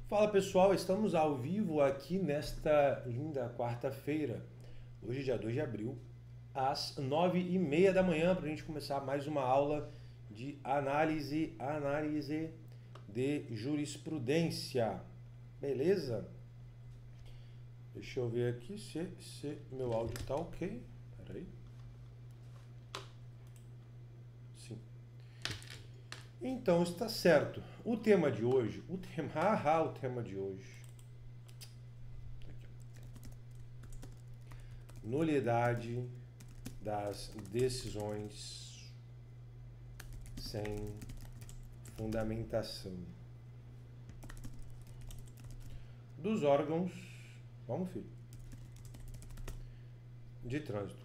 Fala pessoal, estamos ao vivo aqui nesta linda quarta-feira, hoje dia 2 de abril, às 9h30 da manhã, para a gente começar mais uma aula de análise de jurisprudência. Beleza? Deixa eu ver aqui se meu áudio tá ok. Peraí. Sim. Então, está certo. O tema de hoje, o tema de hoje. Nulidade das decisões sem fundamentação dos órgãos, vamos filho, de trânsito.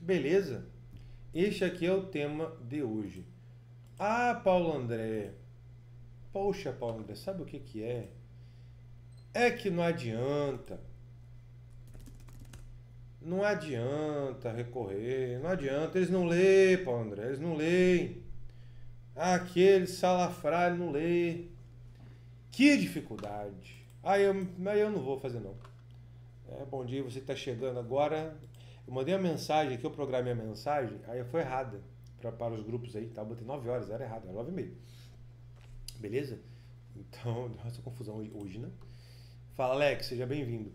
Beleza? Este aqui é o tema de hoje. Ah, Paulo André. Poxa, Paulo André, sabe o que é? É que não adianta. Não adianta recorrer, não adianta. Eles não lêem, Paulo André, eles não leem. Aquele salafrário não lê. Que dificuldade. Aí eu não vou fazer não. Bom dia, você que está chegando agora. Eu mandei uma mensagem aqui, eu programei a mensagem, aí foi errada para os grupos aí, tá? Eu botei 9 horas, era errado, era 9h30. Beleza? Então, deu essa confusão hoje, né? Fala, Alex, seja bem-vindo.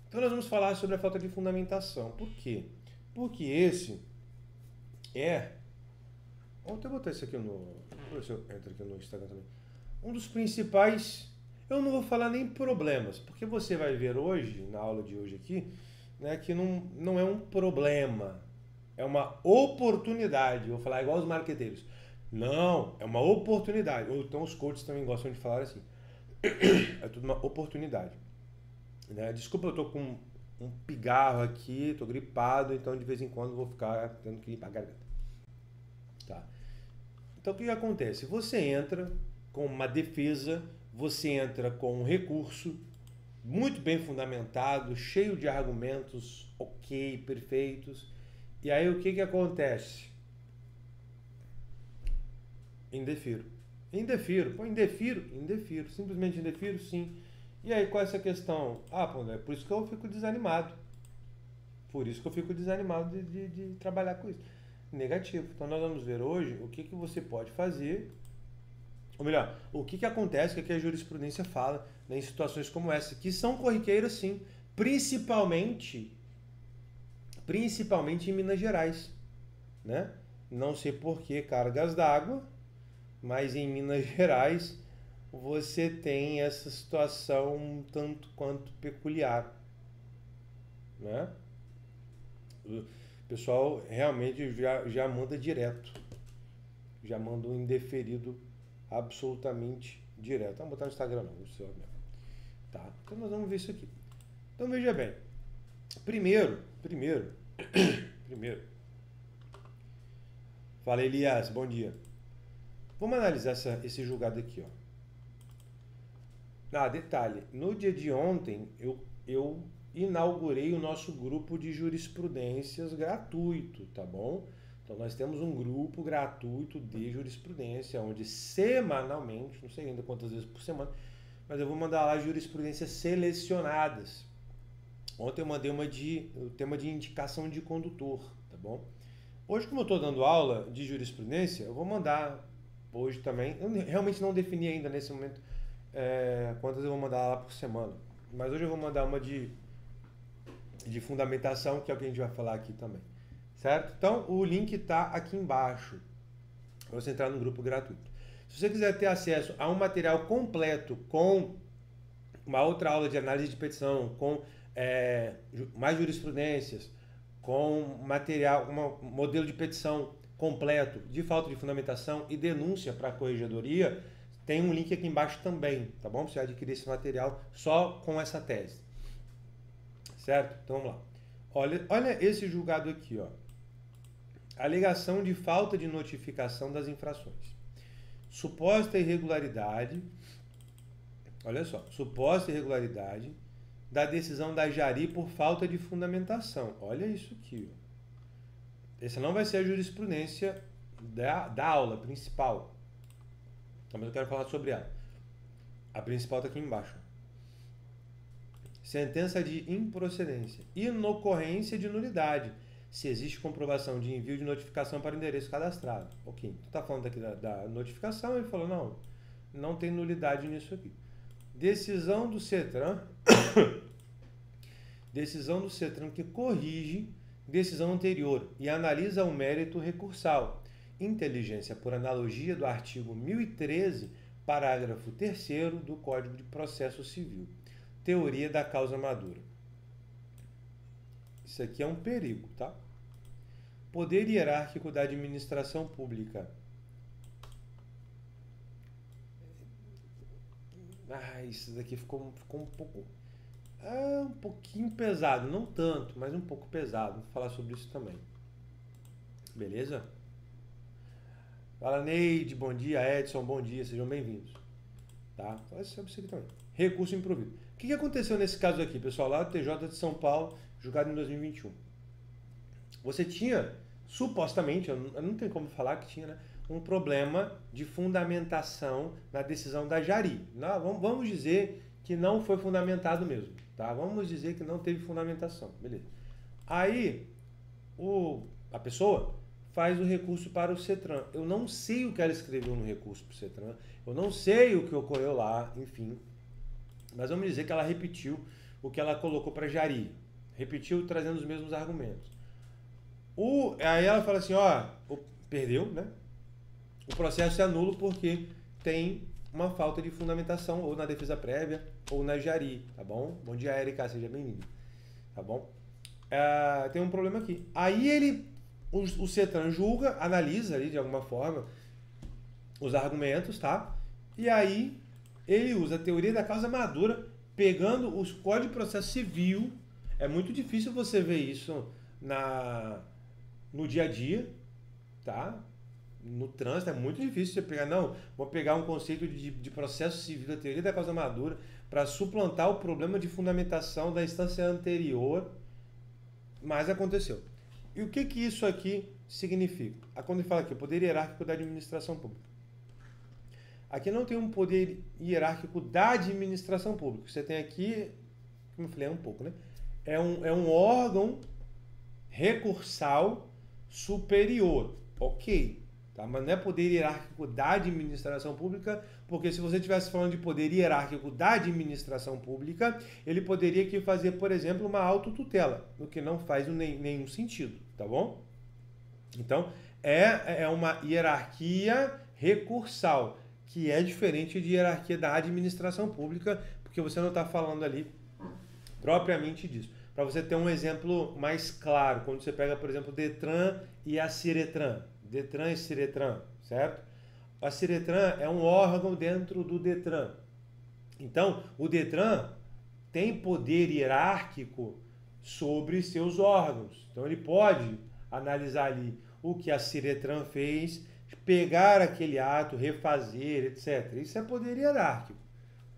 Então nós vamos falar sobre a falta de fundamentação. Por quê? Porque esse é... Vou até botar isso aqui no... Deixa eu ver se eu entro aqui no Instagram também. Um dos principais... Eu não vou falar nem problemas, porque você vai ver hoje, na aula de hoje aqui, né, que não é um problema, é uma oportunidade. Vou falar igual os marqueteiros. Não, é uma oportunidade. Ou então os coaches também gostam de falar assim. É tudo uma oportunidade. Né? Desculpa, eu tô com um pigarro aqui, tô gripado, então de vez em quando vou ficar tendo que limpar a garganta. Tá. Então o que acontece? Você entra com uma defesa, você entra com um recurso muito bem fundamentado, cheio de argumentos ok, perfeitos. E aí o que acontece? Indefiro. Indefiro. Simplesmente indefiro, sim. E aí, qual é essa questão? É por isso que eu fico desanimado. Por isso que eu fico desanimado de trabalhar com isso. Negativo. Então, nós vamos ver hoje o que você pode fazer. Ou melhor, o que acontece, o que a jurisprudência fala, né, em situações como essa, que são corriqueiras, sim. Principalmente em Minas Gerais. Né? Não sei por que cargas d'água, mas em Minas Gerais você tem essa situação um tanto quanto peculiar, né? O pessoal realmente já manda direto, já manda um indeferido absolutamente direto. Vamos botar no Instagram não, no seu mesmo. Tá? Então nós vamos ver isso aqui. Então veja bem, primeiro, fala Elias, bom dia. Vamos analisar esse julgado aqui, ó. Detalhe, no dia de ontem eu inaugurei o nosso grupo de jurisprudências gratuito, tá bom? Então nós temos um grupo gratuito de jurisprudência, onde semanalmente, não sei ainda quantas vezes por semana, mas eu vou mandar lá jurisprudências selecionadas. Ontem eu mandei o tema de indicação de condutor, tá bom? Hoje, como eu estou dando aula de jurisprudência, eu vou mandar hoje também. Eu realmente não defini ainda nesse momento quantas eu vou mandar lá por semana. Mas hoje eu vou mandar uma de fundamentação, que é o que a gente vai falar aqui também. Certo? Então, o link está aqui embaixo para você entrar no grupo gratuito. Se você quiser ter acesso a um material completo com uma outra aula de análise de petição, com mais jurisprudências, com material, um modelo de petição completo de falta de fundamentação e denúncia para a corregedoria, tem um link aqui embaixo também, tá bom? Você vai adquirir esse material só com essa tese. Certo? Então vamos lá. Olha esse julgado aqui, ó. Alegação de falta de notificação das infrações. Suposta irregularidade, olha só, suposta irregularidade da decisão da Jari por falta de fundamentação. Olha isso aqui, ó. Essa não vai ser a jurisprudência da aula principal. Mas eu quero falar sobre ela. A principal está aqui embaixo. Sentença de improcedência. Inocorrência de nulidade. Se existe comprovação de envio de notificação para o endereço cadastrado. Ok. Tu está falando aqui da notificação, ele falou, não tem nulidade nisso aqui. Decisão do CETRAN. Decisão do CETRAN que corrige decisão anterior e analisa o mérito recursal. Inteligência por analogia do artigo 1013, parágrafo 3º do Código de Processo Civil. Teoria da causa madura. Isso aqui é um perigo, tá? Poder hierárquico da administração pública. Isso daqui ficou um pouco... um pouquinho pesado, não tanto, mas um pouco pesado. Vou falar sobre isso também. Beleza? Fala, Neide, bom dia. Edson, bom dia, sejam bem-vindos. Tá? Fala sobre isso aqui também. Recurso improvido. O que aconteceu nesse caso aqui, pessoal? Lá do TJ de São Paulo, julgado em 2021. Você tinha, supostamente, eu não tenho como falar que tinha, né, um problema de fundamentação na decisão da Jari. Não, vamos dizer que não foi fundamentado mesmo. Tá? Vamos dizer que não teve fundamentação. Beleza. Aí, a pessoa faz o recurso para o CETRAN. Eu não sei o que ela escreveu no recurso para o CETRAN. Eu não sei o que ocorreu lá, enfim. Mas vamos dizer que ela repetiu o que ela colocou para Jari. Repetiu trazendo os mesmos argumentos. Aí ela fala assim, perdeu, né? O processo é nulo porque tem uma falta de fundamentação ou na defesa prévia ou na Jari, tá bom? Bom dia, Erika, seja bem-vindo, tá bom? Tem um problema aqui. Aí o CETRAN julga, analisa ali de alguma forma os argumentos, tá? E aí ele usa a teoria da causa madura, pegando os códigos de processo civil. É muito difícil você ver isso no dia a dia, tá? No trânsito é muito difícil você pegar, vou pegar um conceito de processo civil da teoria da causa madura para suplantar o problema de fundamentação da instância anterior, mas aconteceu. E o que isso aqui significa? Quando ele fala aqui, o poder hierárquico da administração pública. Aqui não tem um poder hierárquico da administração pública. Você tem aqui, como eu falei, um pouco, né? É um órgão recursal superior. Ok. Tá? Mas não é poder hierárquico da administração pública, porque se você estivesse falando de poder hierárquico da administração pública, ele poderia aqui fazer, por exemplo, uma autotutela, o que não faz nenhum sentido, tá bom? Então, é uma hierarquia recursal, que é diferente de hierarquia da administração pública, porque você não está falando ali propriamente disso. Para você ter um exemplo mais claro, quando você pega, por exemplo, o Detran e a Ciretran. Detran e Ciretran, certo? A Ciretran é um órgão dentro do Detran. Então, o Detran tem poder hierárquico sobre seus órgãos. Então, ele pode analisar ali o que a Ciretran fez, pegar aquele ato, refazer, etc. Isso é poder hierárquico.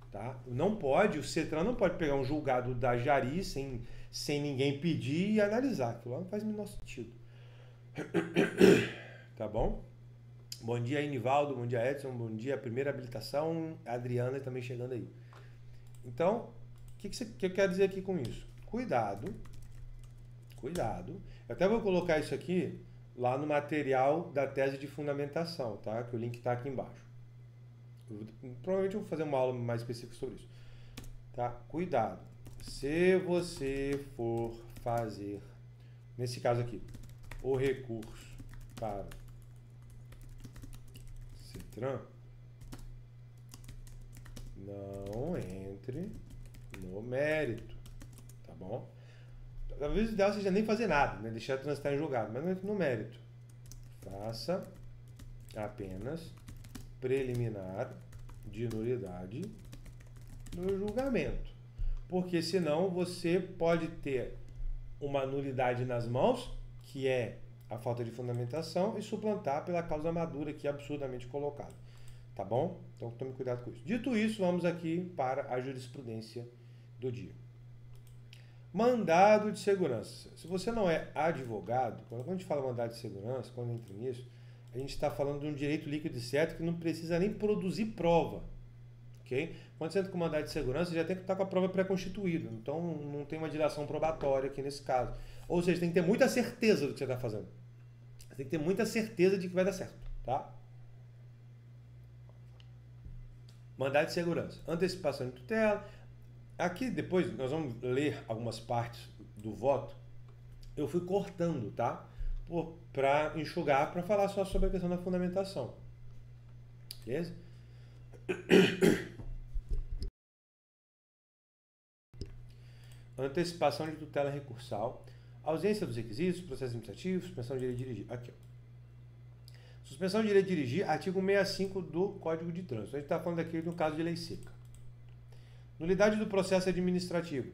Tá? O CETRAN não pode pegar um julgado da Jari sem ninguém pedir e analisar. Aquilo lá não faz o menor sentido. Tá bom? Bom dia, Inivaldo. Bom dia, Edson. Bom dia, primeira habilitação. A Adriana também chegando aí. Então, o que eu quero dizer aqui com isso? Cuidado. Cuidado. Eu até vou colocar isso aqui lá no material da tese de fundamentação, tá? Que o link está aqui embaixo. Provavelmente eu vou fazer uma aula mais específica sobre isso. Tá? Cuidado. Se você for fazer, nesse caso aqui, o recurso para CETRAN, não entre no mérito, tá bom? Talvez o ideal seja nem fazer nada, né? Deixar transitar em julgado, mas não entre no mérito. Faça apenas preliminar de nulidade no julgamento. Porque senão você pode ter uma nulidade nas mãos, que é a falta de fundamentação, e suplantar pela causa madura que é absurdamente colocada. Tá bom? Então tome cuidado com isso. Dito isso, vamos aqui para a jurisprudência do dia. Mandado de segurança. Se você não é advogado, quando a gente fala mandado de segurança, quando entra nisso, a gente está falando de um direito líquido e certo que não precisa nem produzir prova. ok? Quando você entra com mandado de segurança, você já tem que estar com a prova pré-constituída, então não tem uma dilação probatória aqui nesse caso. Ou seja, tem que ter muita certeza do que você está fazendo. Você tem que ter muita certeza de que vai dar certo, tá? Mandado de segurança, antecipação de tutela. Aqui depois nós vamos ler algumas partes do voto. Eu fui cortando, tá? Para enxugar, para falar só sobre a questão da fundamentação. Beleza? Antecipação de tutela recursal, ausência dos requisitos, processo administrativo, suspensão de direito de dirigir. Aqui, ó. Suspensão de direito de dirigir, artigo 65 do Código de Trânsito. A gente está falando aqui no caso de lei seca. Nulidade do processo administrativo.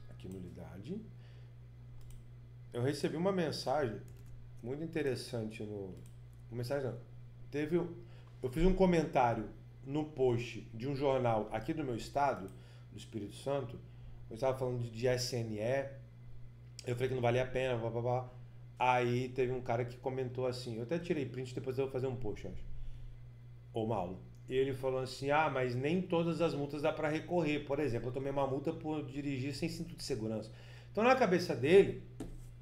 Aqui, nulidade. Eu recebi uma mensagem muito interessante no... Uma mensagem não. Eu fiz um comentário no post de um jornal aqui do meu estado, do Espírito Santo. Eu estava falando de SNE. Eu falei que não valia a pena, blá, blá, blá. Aí teve um cara que comentou assim, eu até tirei print, depois eu vou fazer um post, acho. Ou uma aula. E ele falou assim, mas nem todas as multas dá para recorrer. Por exemplo, eu tomei uma multa por dirigir sem cinto de segurança. Então na cabeça dele,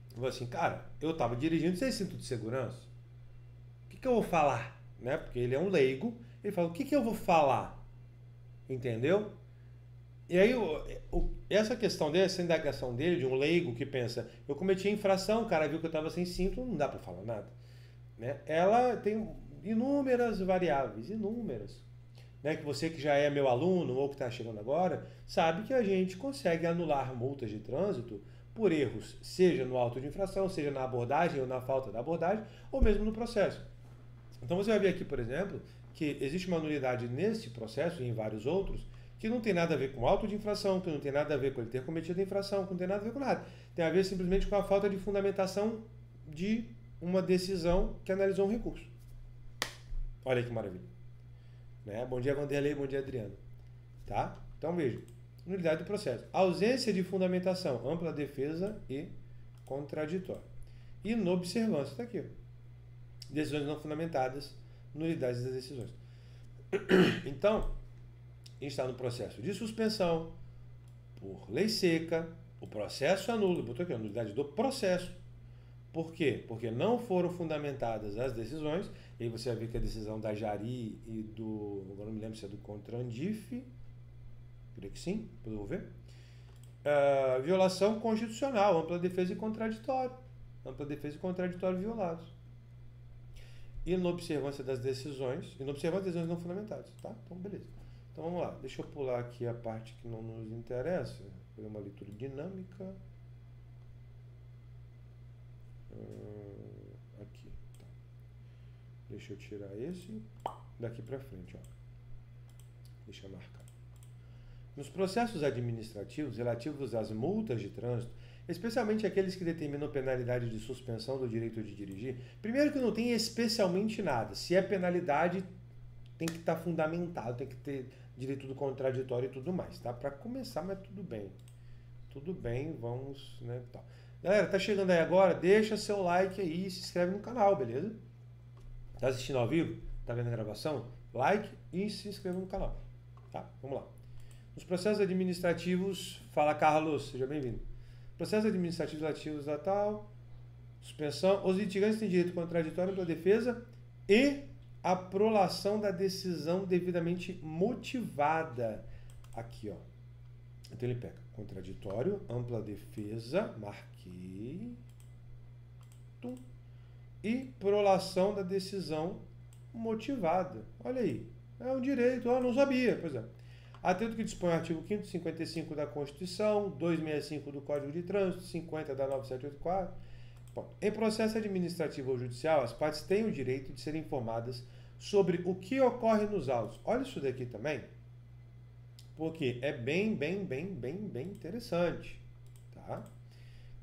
eu falei assim, cara, eu tava dirigindo sem cinto de segurança. O que eu vou falar? Né? Porque ele é um leigo. Ele falou, o que eu vou falar? Entendeu? E aí, essa questão dele, essa indagação dele, de um leigo que pensa, eu cometi infração, o cara viu que eu estava sem cinto, não dá para falar nada. Né? Ela tem inúmeras variáveis, inúmeras. Né? Que você que já é meu aluno ou que está chegando agora, sabe que a gente consegue anular multas de trânsito por erros, seja no auto de infração, seja na abordagem ou na falta da abordagem, ou mesmo no processo. Então você vai ver aqui, por exemplo, que existe uma nulidade nesse processo e em vários outros, que não tem nada a ver com auto de infração, que não tem nada a ver com ele ter cometido a infração, que não tem nada a ver com nada. Tem a ver simplesmente com a falta de fundamentação de uma decisão que analisou um recurso. Olha que maravilha. Né? Bom dia, Vanderlei, bom dia, Adriano. Tá? Então veja, nulidade do processo. Ausência de fundamentação, ampla defesa e contraditório. Inobservância, está aqui. Decisões não fundamentadas, nulidades das decisões. Então, a gente está no processo de suspensão por lei seca, o processo anula, botou aqui a nulidade do processo. Por quê? Porque não foram fundamentadas as decisões, e aí você vai ver que a decisão da Jari e do, agora não me lembro se é do Contrandif, creio que sim, depois eu vou ver. Violação constitucional, ampla defesa e contraditório. Ampla defesa e contraditório violados. Inobservância das decisões, inobservância das decisões não fundamentadas, tá? Então, beleza. Então vamos lá, deixa eu pular aqui a parte que não nos interessa, fazer uma leitura dinâmica. Aqui, tá. Deixa eu tirar esse daqui para frente, ó. Deixa eu marcar. Nos processos administrativos relativos às multas de trânsito, especialmente aqueles que determinam penalidade de suspensão do direito de dirigir, primeiro que não tem especialmente nada. Se é penalidade, tem que estar fundamentado, tem que ter direito do contraditório e tudo mais, tá? Para começar, mas tudo bem. Tudo bem, vamos, né, tal. Galera, tá chegando aí agora? Deixa seu like aí e se inscreve no canal, beleza? Tá assistindo ao vivo? Tá vendo a gravação? Like e se inscreva no canal. Tá, vamos lá. Nos processos administrativos, fala Carlos, seja bem-vindo. Processos administrativos relativos a tal, suspensão, os litigantes têm direito contraditório pela defesa e a prolação da decisão devidamente motivada. Aqui, ó. Então ele pega contraditório, ampla defesa, marquei, e prolação da decisão motivada. Olha aí, é um direito, não sabia, pois é. Atento que dispõe o artigo 5º, 55 da Constituição, 265 do Código de Trânsito, 50 da 9784. Bom, em processo administrativo ou judicial, as partes têm o direito de serem informadas sobre o que ocorre nos autos. Olha isso daqui também, porque é bem interessante, tá?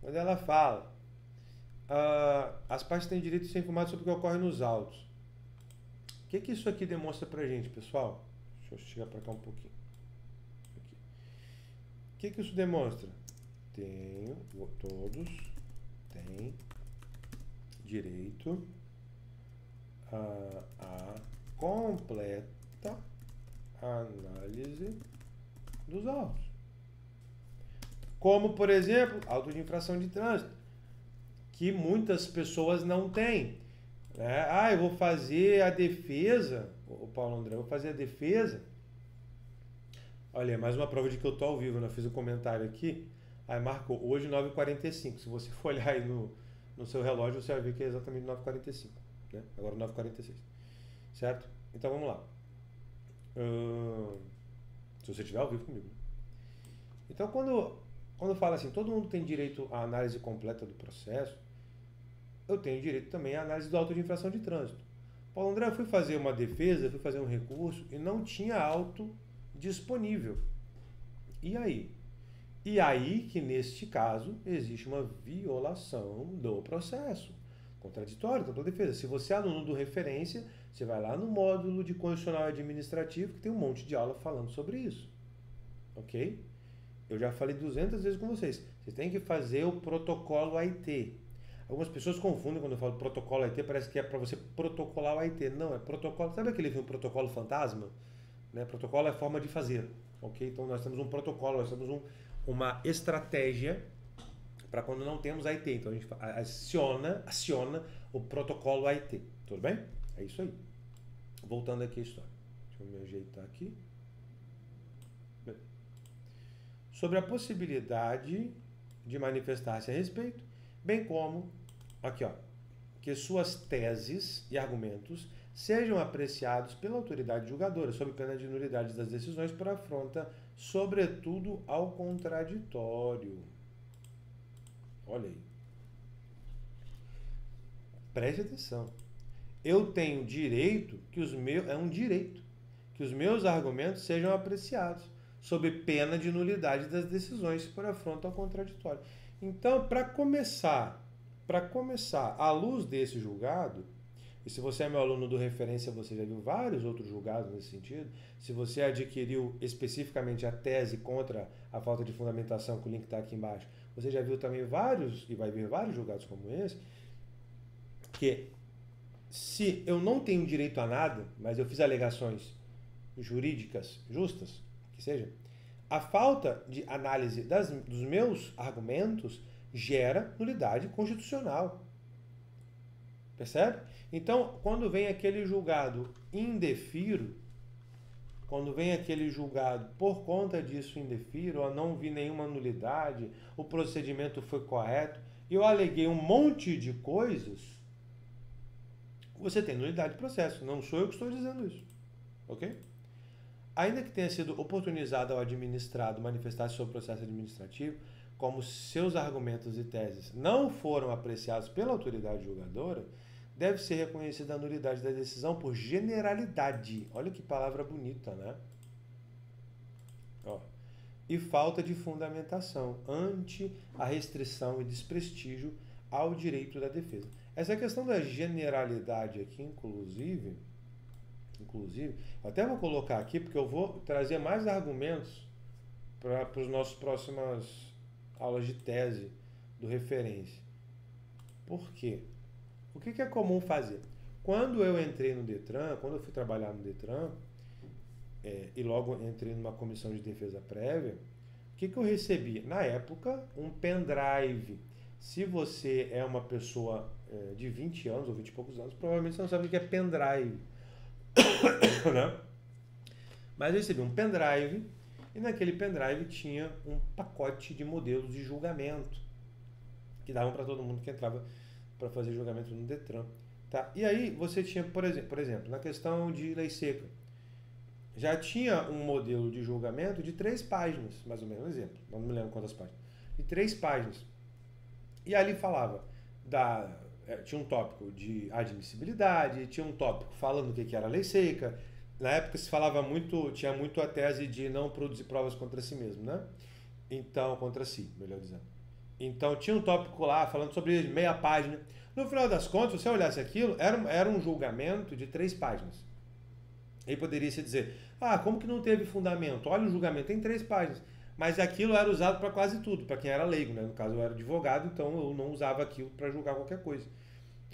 Quando ela fala, as partes têm o direito de ser informadas sobre o que ocorre nos autos. O que isso aqui demonstra pra gente, pessoal? Deixa eu chegar para cá um pouquinho. Aqui. O que isso demonstra? Todos têm direito a completa análise dos autos. Como, por exemplo, auto de infração de trânsito, que muitas pessoas não têm. Né? Eu vou fazer a defesa, o Paulo André, eu vou fazer a defesa. Olha, mais uma prova de que eu estou ao vivo, né? Eu fiz um comentário aqui, aí marcou hoje 9h45. Se você for olhar aí no seu relógio, você vai ver que é exatamente 9h45. Né? Agora 9h46. Certo? Então vamos lá. Se você estiver ao vivo comigo. Então quando fala assim, todo mundo tem direito à análise completa do processo, eu tenho direito também à análise do auto de infração de trânsito. Paulo André, eu fui fazer uma defesa, fui fazer um recurso e não tinha auto disponível. E aí? E aí que, neste caso, existe uma violação do processo. Contraditório, dupla defesa. Se você é aluno do referência, você vai lá no módulo de constitucional administrativo, que tem um monte de aula falando sobre isso. Ok? Eu já falei 200 vezes com vocês. Vocês têm que fazer o protocolo AIT. Algumas pessoas confundem quando eu falo protocolo AIT, parece que é para você protocolar o AIT. Não, é protocolo. Sabe aquele filme Protocolo Fantasma? Né? Protocolo é forma de fazer. Ok? Então nós temos um protocolo, nós temos uma estratégia para quando não temos AIT. Então a gente aciona o protocolo AIT. Tudo bem? É isso aí. Voltando aqui à história. Deixa eu me ajeitar aqui. Sobre a possibilidade de manifestar-se a respeito, bem como, aqui ó, que suas teses e argumentos sejam apreciados pela autoridade julgadora, sob pena de nulidade das decisões por afronta, sobretudo ao contraditório. Olha aí. Preste atenção. Eu tenho direito que é um direito que os meus argumentos sejam apreciados, sob pena de nulidade das decisões por afronta ao contraditório. Então, para começar, à luz desse julgado, e se você é meu aluno do referência, você já viu vários outros julgados nesse sentido, se você adquiriu especificamente a tese contra a falta de fundamentação, que o link está aqui embaixo, você já viu também vários, e vai ver vários julgados como esse, que se eu não tenho direito a nada, mas eu fiz alegações jurídicas justas, que seja, a falta de análise dos meus argumentos gera nulidade constitucional. Percebe? Então, quando vem aquele julgado indefiro, quando vem aquele julgado por conta disso indefiro, ou não vi nenhuma nulidade, o procedimento foi correto, e eu aleguei um monte de coisas, você tem nulidade de processo. Não sou eu que estou dizendo isso. Ok? Ainda que tenha sido oportunizado ao administrado manifestar-se sobre o processo administrativo, como seus argumentos e teses não foram apreciados pela autoridade julgadora, deve ser reconhecida a nulidade da decisão por generalidade. Olha que palavra bonita, né? Ó. E falta de fundamentação ante a restrição e desprestígio ao direito da defesa. Essa questão da generalidade aqui, inclusive, eu até vou colocar aqui, porque eu vou trazer mais argumentos para as nossas próximas aulas de tese do referência. Por quê? O que é comum fazer? Quando eu entrei no Detran, quando eu fui trabalhar no Detran, e logo entrei numa comissão de defesa prévia, o que eu recebi? Na época, um pendrive. Se você é uma pessoa de 20 anos ou 20 e poucos anos, provavelmente você não sabe o que é pendrive. Né? Mas eu recebi um pendrive e naquele pendrive tinha um pacote de modelos de julgamento que davam para todo mundo que entrava para fazer julgamento no Detran. Tá? E aí você tinha, por exemplo, na questão de lei seca, já tinha um modelo de julgamento de 3 páginas, mais ou menos, um exemplo, não me lembro quantas páginas, de 3 páginas. E ali falava tinha um tópico de admissibilidade, tinha um tópico falando o que era lei seca. Na época se falava muito, tinha muito a tese de não produzir provas contra si mesmo, né? Então, contra si, melhor dizendo. Então tinha um tópico lá falando sobre meia página. No final das contas, se você olhasse aquilo, era um julgamento de 3 páginas. Aí poderia se dizer, como que não teve fundamento? Olha, o julgamento tem 3 páginas. Mas aquilo era usado para quase tudo, para quem era leigo, né? No caso eu era advogado, então eu não usava aquilo para julgar qualquer coisa.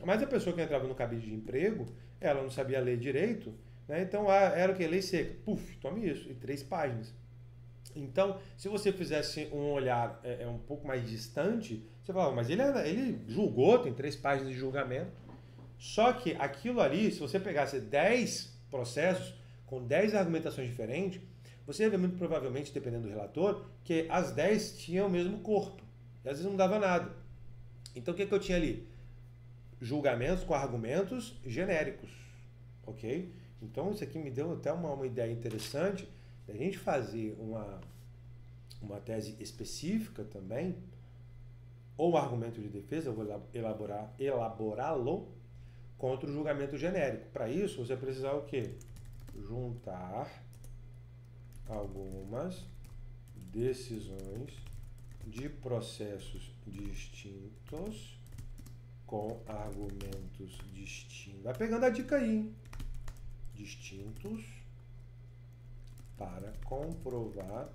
Mas a pessoa que entrava no cabide de emprego, ela não sabia ler direito, Né? Então, era o que? Lei seca. Puf, tome isso. E 3 páginas. Então, se você fizesse um olhar um pouco mais distante, você fala, mas ele julgou, tem 3 páginas de julgamento. Só que aquilo ali, se você pegasse 10 processos com 10 argumentações diferentes, você ia ver muito provavelmente, dependendo do relator, que as 10 tinham o mesmo corpo. E às vezes não dava nada. Então o que eu tinha ali? Julgamentos com argumentos genéricos. Ok? Então isso aqui me deu até uma ideia interessante da gente fazer uma tese específica também, ou um argumento de defesa, eu vou elaborá-lo contra o julgamento genérico. Para isso, você vai precisar o quê? Juntar algumas decisões de processos distintos com argumentos distintos. Vai pegando a dica aí, hein? Distintos para comprovar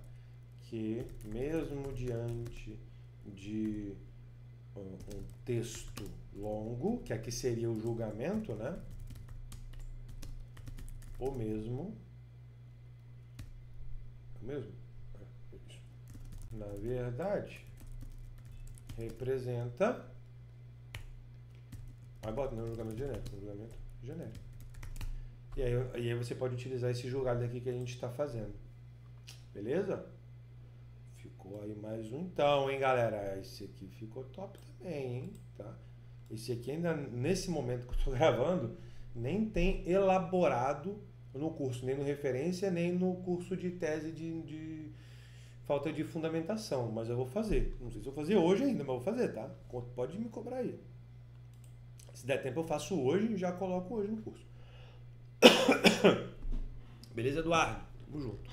que, mesmo diante de um texto longo, que aqui seria o julgamento, né? O mesmo, na verdade, representa, aí bota no julgamento genérico. E aí você pode utilizar esse julgado aqui que a gente está fazendo. Beleza? Ficou aí mais um então, hein, galera? Esse aqui ficou top também, hein? Tá? Esse aqui ainda, nesse momento que eu estou gravando, nem tem elaborado no curso, nem no referência, nem no curso de tese de falta de fundamentação. Mas eu vou fazer. Não sei se eu vou fazer hoje ainda, mas eu vou fazer, tá? Pode me cobrar aí. Se der tempo eu faço hoje e já coloco hoje no curso. Beleza, Eduardo? Tamo junto.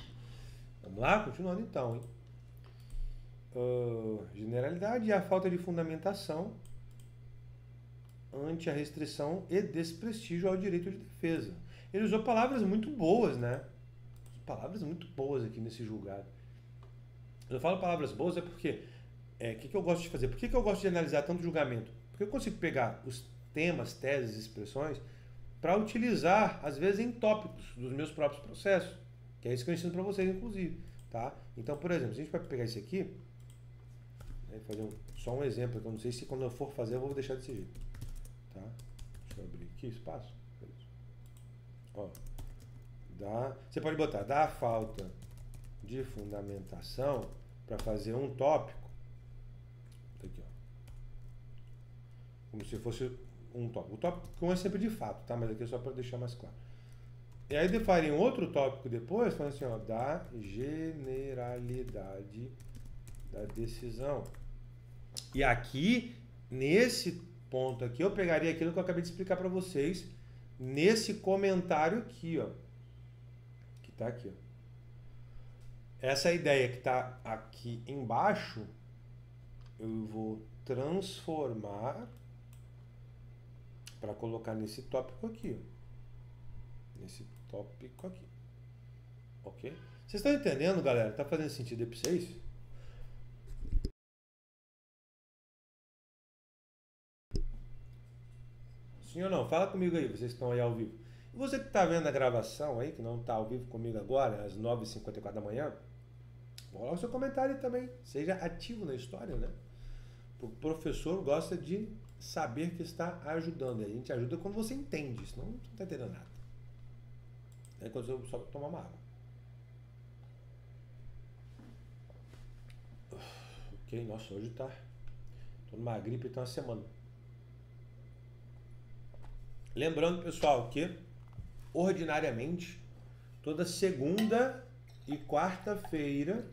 Vamos lá? Continuando então, hein? Generalidade e a falta de fundamentação ante a restrição e desprestígio ao direito de defesa. Ele usou palavras muito boas, né? Palavras muito boas aqui nesse julgado. Eu falo palavras boas porque que eu gosto de fazer? Por que eu gosto de analisar tanto julgamento? Porque eu consigo pegar os temas, teses, expressões para utilizar, às vezes, em tópicos dos meus próprios processos. Que é isso que eu ensino para vocês, inclusive. Tá? Então, por exemplo, se a gente vai pegar isso aqui, fazer só um exemplo, que eu não sei se quando eu for fazer eu vou deixar desse jeito. Tá? Deixa eu abrir aqui espaço. Ó, você pode botar da falta de fundamentação para fazer um tópico. Tá aqui, ó. Como se fosse um tópico. O tópico é sempre de fato, tá? Mas aqui é só para deixar mais claro. E aí eu faria um outro tópico depois, falando assim, ó, da generalidade da decisão. E aqui, nesse ponto aqui, eu pegaria aquilo que eu acabei de explicar para vocês, nesse comentário aqui, ó. Que tá aqui, ó. Essa ideia que tá aqui embaixo, eu vou transformar para colocar nesse tópico aqui, ó. Nesse tópico aqui. Ok? Vocês estão entendendo, galera? Tá fazendo sentido aí para vocês? Sim ou não? Fala comigo aí, vocês estão aí ao vivo. E você que está vendo a gravação aí, que não está ao vivo comigo agora, às 9h54 da manhã, coloca o seu comentário aí também. Seja ativo na história, né? O professor gosta de saber que está ajudando. E a gente ajuda quando você entende, senão não está entendendo nada. É quando você só tomar uma água. Ok, nossa, hoje tá. Tô numa gripe, então uma semana. Lembrando, pessoal, que ordinariamente toda segunda e quarta-feira,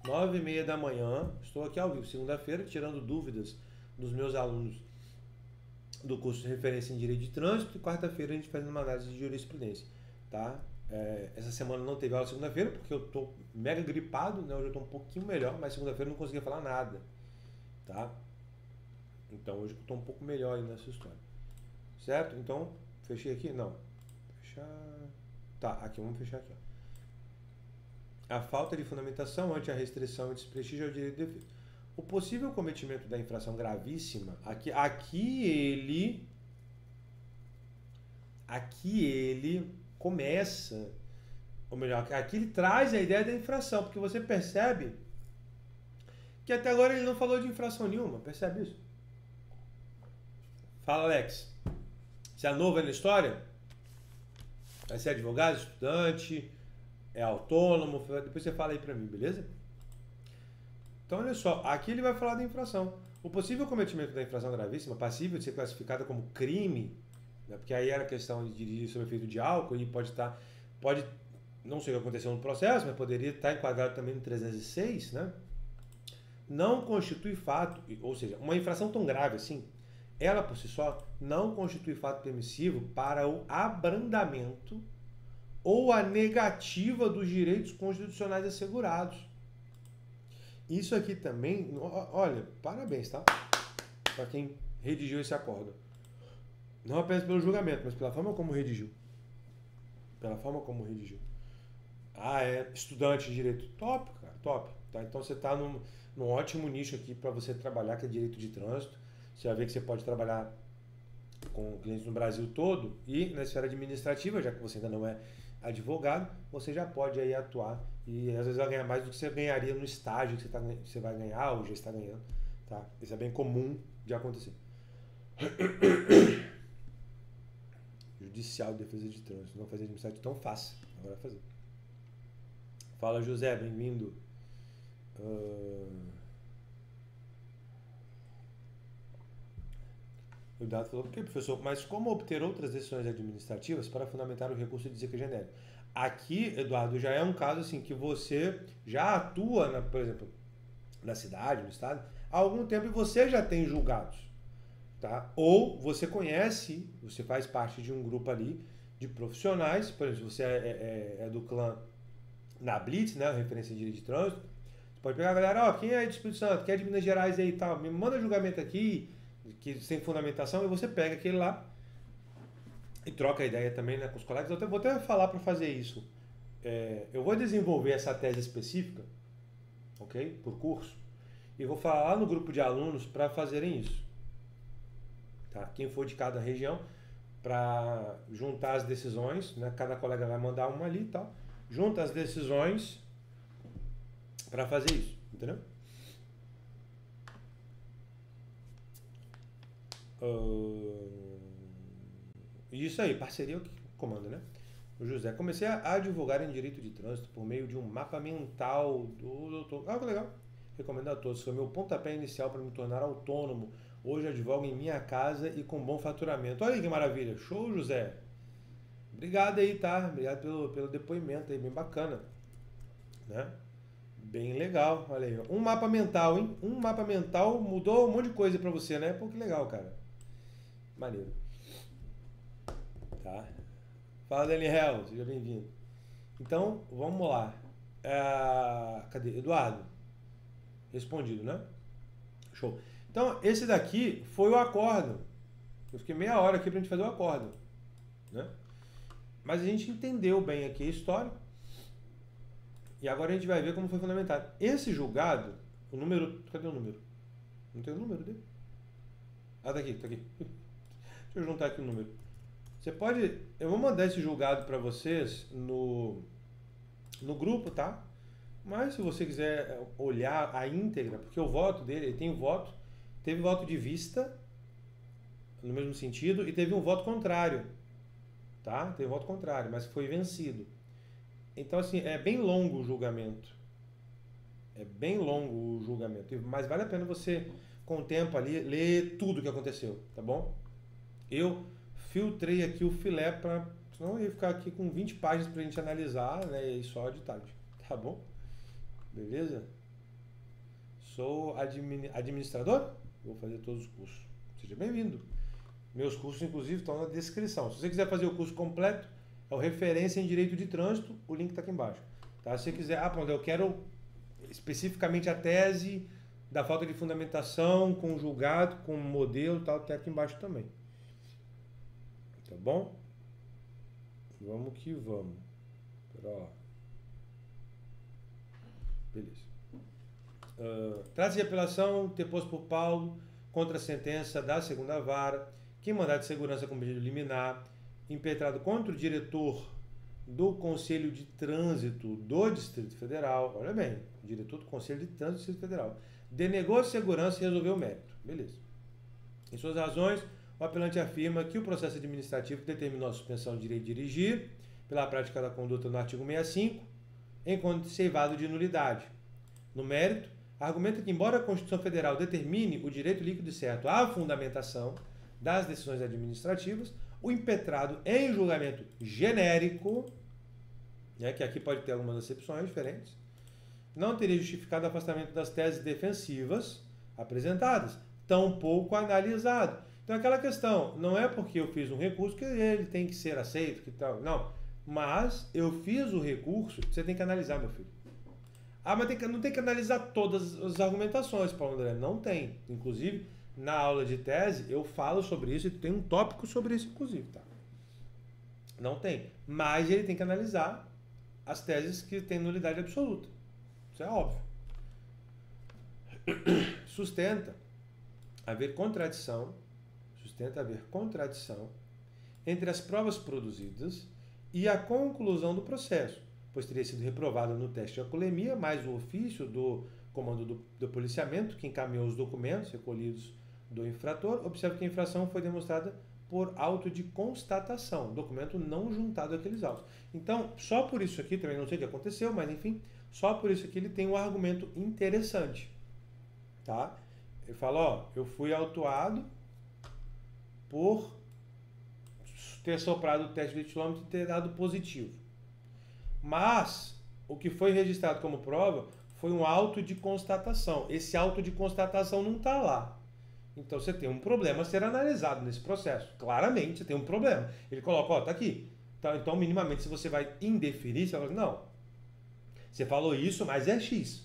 9h30 da manhã, estou aqui ao vivo. Segunda-feira, tirando dúvidas dos meus alunos do curso de referência em Direito de Trânsito, e quarta-feira a gente faz uma análise de jurisprudência, tá? Essa semana não teve aula segunda-feira porque eu tô mega gripado, né? Hoje eu tô um pouquinho melhor, mas segunda-feira eu não conseguia falar nada, tá? Então hoje eu tô um pouco melhor aí nessa história, certo? Então, fechei aqui? Não. Fechar. Tá, aqui, vamos fechar aqui, ó. A falta de fundamentação ante a restrição e desprestígio ao direito de defesa. O possível cometimento da infração gravíssima, aqui ele começa, ou melhor, aqui ele traz a ideia da infração, porque você percebe que até agora ele não falou de infração nenhuma, percebe isso? Fala, Alex. Você é novo aí na história? Vai ser advogado, estudante, é autônomo, depois você fala aí pra mim, beleza? Então, olha só, aqui ele vai falar da infração. O possível cometimento da infração gravíssima, passível de ser classificada como crime, né, porque aí era questão de dirigir sob efeito de álcool e pode, não sei o que aconteceu no processo, mas poderia estar enquadrado também no 306, né? Não constitui fato, ou seja, uma infração tão grave assim, ela por si só não constitui fato permissivo para o abrandamento ou a negativa dos direitos constitucionais assegurados. Isso aqui também, olha, parabéns, tá? Para quem redigiu esse acordo. Não apenas pelo julgamento, mas pela forma como redigiu. Pela forma como redigiu. Ah, é estudante de direito. Top, cara, top. Tá? Então você está num ótimo nicho aqui para você trabalhar, que é direito de trânsito. Você vai ver que você pode trabalhar com clientes no Brasil todo e na esfera administrativa, já que você ainda não é advogado, você já pode aí atuar e às vezes vai ganhar mais do que você ganharia no estágio que você vai ganhar ou já está ganhando. Tá? Isso é bem comum de acontecer. Judicial de defesa de trânsito. Não fazer administrativo tão fácil. Agora vai fazer. Fala, José, bem-vindo. O Dado falou, ok, professor, mas como obter outras decisões administrativas para fundamentar o recurso de dizer que é genérico? Aqui, Eduardo, já é um caso assim que você já atua, por exemplo, na cidade, no estado, há algum tempo e você já tem julgados. Tá? Ou você conhece, você faz parte de um grupo ali de profissionais, por exemplo, se você é do clã na Blitz, né, referência em direito de trânsito, você pode pegar a galera, quem é de Espírito Santo, quem é de Minas Gerais aí e tal, me manda julgamento aqui, que sem fundamentação, e você pega aquele lá e troca a ideia também, né, com os colegas. Eu vou até falar para fazer isso. Eu vou desenvolver essa tese específica, ok, por curso, e vou falar lá no grupo de alunos para fazerem isso. Tá? Quem for de cada região, para juntar as decisões, né, cada colega vai mandar uma ali e tal, junta as decisões para fazer isso, entendeu? Isso aí, parceria é o que comanda, né? O José, comecei a advogar em direito de trânsito por meio de um mapa mental do doutor. Ah, que legal. Recomendo a todos. Foi meu pontapé inicial para me tornar autônomo. Hoje advogo em minha casa e com bom faturamento. Olha aí que maravilha. Show, José. Obrigado aí, tá? Obrigado pelo depoimento aí, bem bacana. Né? Bem legal. Olha aí. Um mapa mental, hein? Um mapa mental mudou um monte de coisa para você, né? Pô, que legal, cara. Maneiro. Tá? Fala, Daniel, seja bem-vindo. Então, vamos lá. Cadê? Eduardo. Respondido, né? Show. Então, esse daqui foi o acordo. Eu fiquei meia hora aqui pra gente fazer o acordo. Né? Mas a gente entendeu bem aqui a história. E agora a gente vai ver como foi fundamentado. Esse julgado, o número... Cadê o número? Não tem o número dele? Ah, tá aqui, tá aqui. Deixa eu juntar aqui o número. Você pode... Eu vou mandar esse julgado para vocês no grupo, tá? Mas se você quiser olhar a íntegra, porque o voto dele, ele tem voto, teve voto de vista, no mesmo sentido, e teve um voto contrário, tá? Teve voto contrário, mas foi vencido. Então, assim, é bem longo o julgamento. É bem longo o julgamento, mas vale a pena você, com o tempo ali, ler tudo o que aconteceu, tá bom? Eu filtrei aqui o filé para... Senão eu ia ficar aqui com 20 páginas pra gente analisar, né? E só de tarde, tá bom? Beleza? Sou administrador, vou fazer todos os cursos. Seja bem-vindo. Meus cursos, inclusive, estão na descrição. Se você quiser fazer o curso completo, é o Referência em Direito de Trânsito, o link está aqui embaixo. Tá? Se você quiser, pronto, eu quero especificamente a tese da falta de fundamentação, com julgado, com modelo, tal, até aqui embaixo também. Tá bom? Vamos que vamos. Ó. Beleza. Trata de apelação interposto por Paulo contra a sentença da segunda vara, que mandado de segurança com pedido liminar, impetrado contra o diretor do Conselho de Trânsito do Distrito Federal, olha bem, diretor do Conselho de Trânsito do Distrito Federal, denegou a segurança e resolveu o mérito. Beleza. Em suas razões, o apelante afirma que o processo administrativo determinou a suspensão do direito de dirigir pela prática da conduta no artigo 65, enquanto ceivado de nulidade. No mérito, argumenta que, embora a Constituição Federal determine o direito líquido e certo à fundamentação das decisões administrativas, o impetrado em julgamento genérico, que aqui pode ter algumas acepções diferentes, não teria justificado o afastamento das teses defensivas apresentadas, tampouco analisado. Então, aquela questão, não é porque eu fiz um recurso que ele tem que ser aceito, que tal, não. Mas eu fiz o recurso, você tem que analisar, meu filho. Ah, mas não tem que analisar todas as argumentações, Paulo André. Não tem. Inclusive, na aula de tese, eu falo sobre isso e tem um tópico sobre isso, inclusive, tá? Não tem. Mas ele tem que analisar as teses que têm nulidade absoluta. Isso é óbvio. Sustenta haver contradição entre as provas produzidas e a conclusão do processo, pois teria sido reprovado no teste de alcoolemia, mais o ofício do comando do policiamento, que encaminhou os documentos recolhidos do infrator. Observe que a infração foi demonstrada por auto de constatação, documento não juntado àqueles autos. Então, só por isso aqui, também não sei o que aconteceu, mas enfim, só por isso aqui ele tem um argumento interessante, tá? Ele fala, ó, eu fui autuado por ter soprado o teste de etilômetro e ter dado positivo. Mas o que foi registrado como prova foi um auto de constatação. Esse auto de constatação não está lá. Então você tem um problema a ser analisado nesse processo. Claramente você tem um problema. Ele coloca, ó, tá aqui. Então, minimamente, se você vai indeferir, você vai falar, não. Você falou isso, mas é X.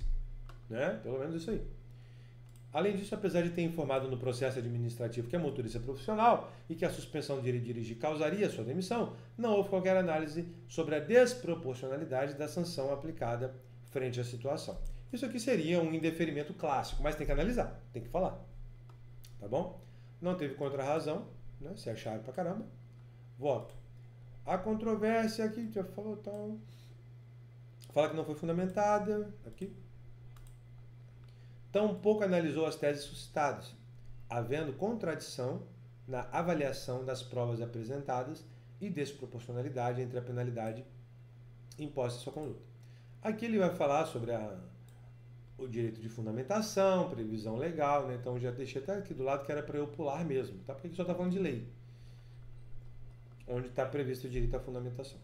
Né? Pelo menos isso aí. Além disso, apesar de ter informado no processo administrativo que é motorista profissional e que a suspensão do direito de dirigir causaria sua demissão, não houve qualquer análise sobre a desproporcionalidade da sanção aplicada frente à situação. Isso aqui seria um indeferimento clássico, mas tem que analisar, tem que falar. Tá bom? Não teve contra-razão, né? Se acharam pra caramba. Voto. A controvérsia aqui, já falou tal. Fala que não foi fundamentada. Aqui. Tampouco analisou as teses suscitadas, havendo contradição na avaliação das provas apresentadas e desproporcionalidade entre a penalidade imposta à sua conduta. Aqui ele vai falar sobre o direito de fundamentação, previsão legal, né? Então já deixei até aqui do lado que era para eu pular mesmo, tá? Porque aqui só está falando de lei, onde está previsto o direito à fundamentação.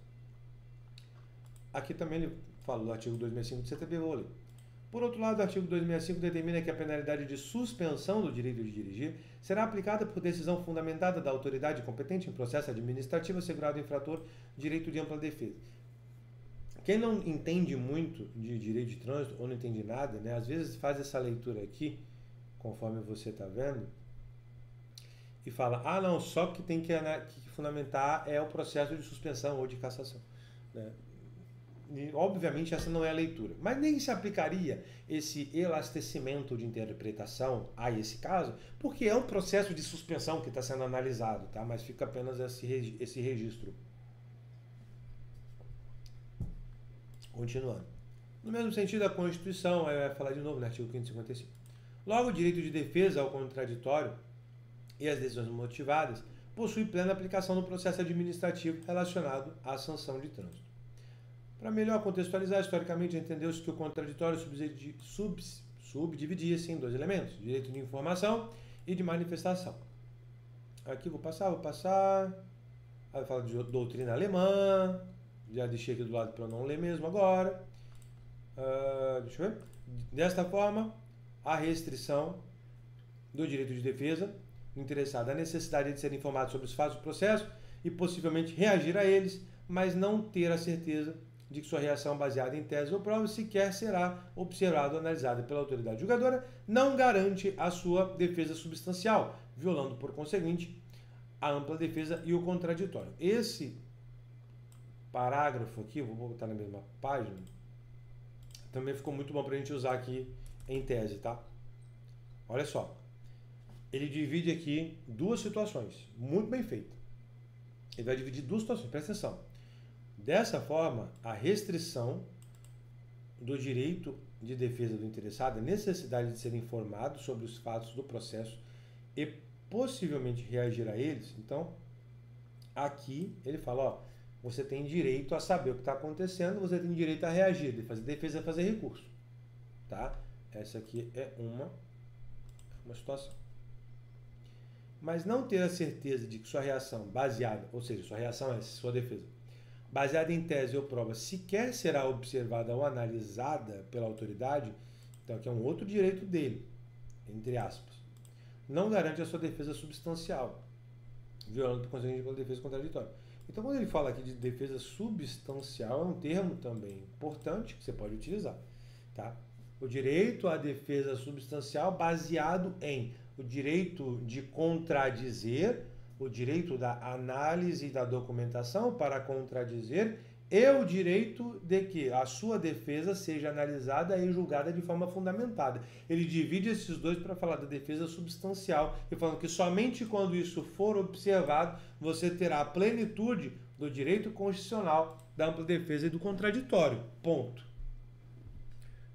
Aqui também ele fala do artigo 265 do CTB, vou ler. Por outro lado, o artigo 265 determina que a penalidade de suspensão do direito de dirigir será aplicada por decisão fundamentada da autoridade competente em processo administrativo assegurado ao infrator direito de ampla defesa. Quem não entende muito de direito de trânsito ou não entende nada, né, às vezes faz essa leitura aqui, conforme você está vendo, e fala, ah não, só que tem que fundamentar é o processo de suspensão ou de cassação, né? E, obviamente essa não é a leitura, mas nem se aplicaria esse elastecimento de interpretação a esse caso, porque é um processo de suspensão que está sendo analisado, tá? Mas fica apenas esse registro. Continuando. No mesmo sentido, a Constituição, aí vai falar de novo no artigo 555. Logo, o direito de defesa ao contraditório e as decisões motivadas possui plena aplicação no processo administrativo relacionado à sanção de trânsito. Para melhor contextualizar, historicamente entendeu-se que o contraditório subdividia-se em dois elementos, direito de informação e de manifestação. Aqui vou passar. Aí fala de doutrina alemã, já deixei aqui do lado para eu não ler mesmo agora. Deixa eu ver. Desta forma, a restrição do direito de defesa interessado à necessidade de ser informado sobre os fatos do processo e possivelmente reagir a eles, mas não ter a certeza de que sua reação baseada em tese ou prova sequer será observada ou analisada pela autoridade julgadora, não garante a sua defesa substancial, violando, por conseguinte, a ampla defesa e o contraditório. Esse parágrafo aqui, vou botar na mesma página, também ficou muito bom para a gente usar aqui em tese, tá? Olha só. Ele divide aqui duas situações, muito bem feito. Ele vai dividir duas situações, presta atenção. Dessa forma, a restrição do direito de defesa do interessado, a necessidade de ser informado sobre os fatos do processo e possivelmente reagir a eles. Então, aqui ele fala, ó, você tem direito a saber o que está acontecendo, você tem direito a reagir, de fazer defesa, fazer recurso, tá? Essa aqui é uma situação. Mas não ter a certeza de que sua reação baseada, ou seja, sua reação é sua defesa, baseada em tese ou prova, sequer será observada ou analisada pela autoridade, então aqui é um outro direito dele, entre aspas, não garante a sua defesa substancial, violando por conseguinte pela defesa contraditória. Então, quando ele fala aqui de defesa substancial, é um termo também importante que você pode utilizar, tá? O direito à defesa substancial baseado em o direito de contradizer, o direito da análise da documentação para contradizer e o direito de que a sua defesa seja analisada e julgada de forma fundamentada. Ele divide esses dois para falar da defesa substancial e falando que somente quando isso for observado você terá a plenitude do direito constitucional da ampla defesa e do contraditório. Ponto.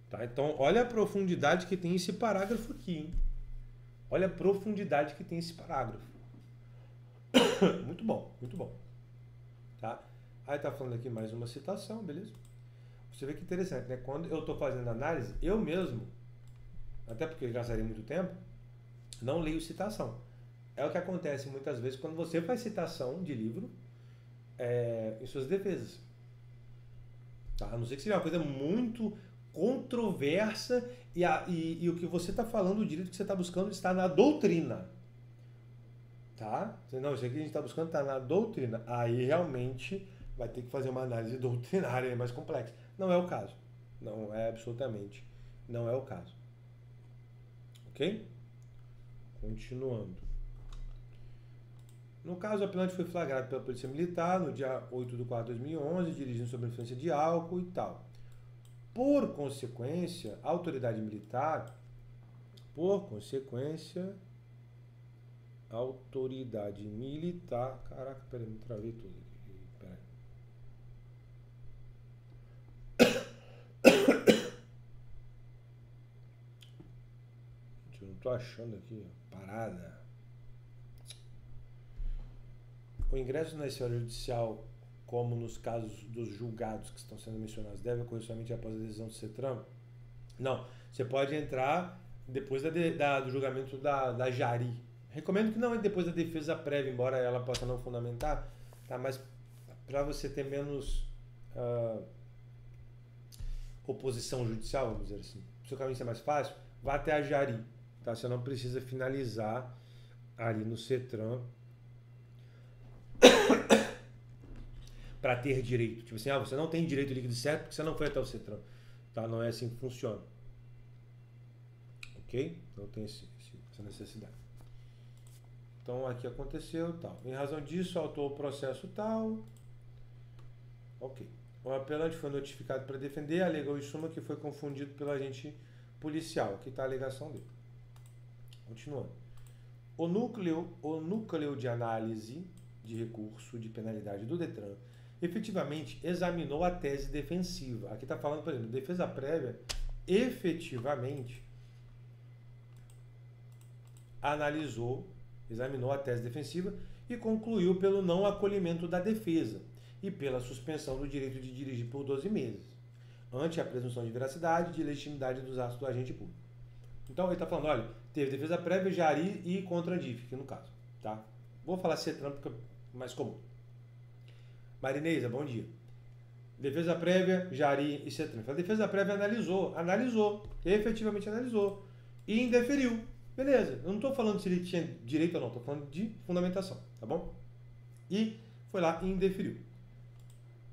Tá? Então, olha a profundidade que tem esse parágrafo aqui, hein? Olha a profundidade que tem esse parágrafo. Muito bom, muito bom. Tá? Aí tá falando aqui mais uma citação, beleza? Você vê que interessante, né? Quando eu estou fazendo análise, eu mesmo, até porque eu gastaria muito tempo, não leio citação. É o que acontece muitas vezes quando você faz citação de livro em suas defesas. Tá? A não ser que seja uma coisa muito controversa e o que você está falando, o direito que você está buscando está na doutrina. Tá? Não, isso aqui a gente está buscando está na doutrina. Aí realmente vai ter que fazer uma análise doutrinária mais complexa. Não é o caso. Não é absolutamente. Não é o caso. Ok? Continuando. No caso, o apelante foi flagrado pela Polícia Militar no dia 8/4/2011, dirigindo sob a influência de álcool e tal. Por consequência, a autoridade militar, caraca, peraí, me travei tudo aqui, peraí. Gente, eu não tô achando aqui, parada. O ingresso na esfera judicial, como nos casos dos julgados que estão sendo mencionados, deve ocorrer somente após a decisão do CETRAN? Não, você pode entrar depois do julgamento da Jari. Recomendo que não entre depois da defesa prévia, embora ela possa não fundamentar, tá? Mas para você ter menos oposição judicial, vamos dizer assim, o seu caminho ser mais fácil, vá até a Jari, tá? Você não precisa finalizar ali no CETRAN para ter direito. Tipo assim, você não tem direito líquido certo porque você não foi até o CETRAN. Tá? Não é assim que funciona. Ok? Não tem essa necessidade. Então, aqui aconteceu tal. Em razão disso, autuou o processo tal. Ok. O apelante foi notificado para defender, alegou em suma que foi confundido pelo agente policial. Aqui está a alegação dele. Continuando. O núcleo de análise de recurso de penalidade do DETRAN efetivamente examinou a tese defensiva. Aqui está falando, por exemplo, defesa prévia efetivamente examinou a tese defensiva e concluiu pelo não acolhimento da defesa e pela suspensão do direito de dirigir por 12 meses, ante a presunção de veracidade e de legitimidade dos atos do agente público. Então, ele está falando, olha, teve defesa prévia, Jari e contra Andif, aqui no caso. Tá? Vou falar CETRAN porque é mais comum. Marinesa, bom dia. Defesa prévia, Jari e CETRAN. A defesa prévia analisou, efetivamente analisou e indeferiu. Beleza, eu não estou falando se ele tinha direito ou não, estou falando de fundamentação, tá bom? E foi lá e indeferiu.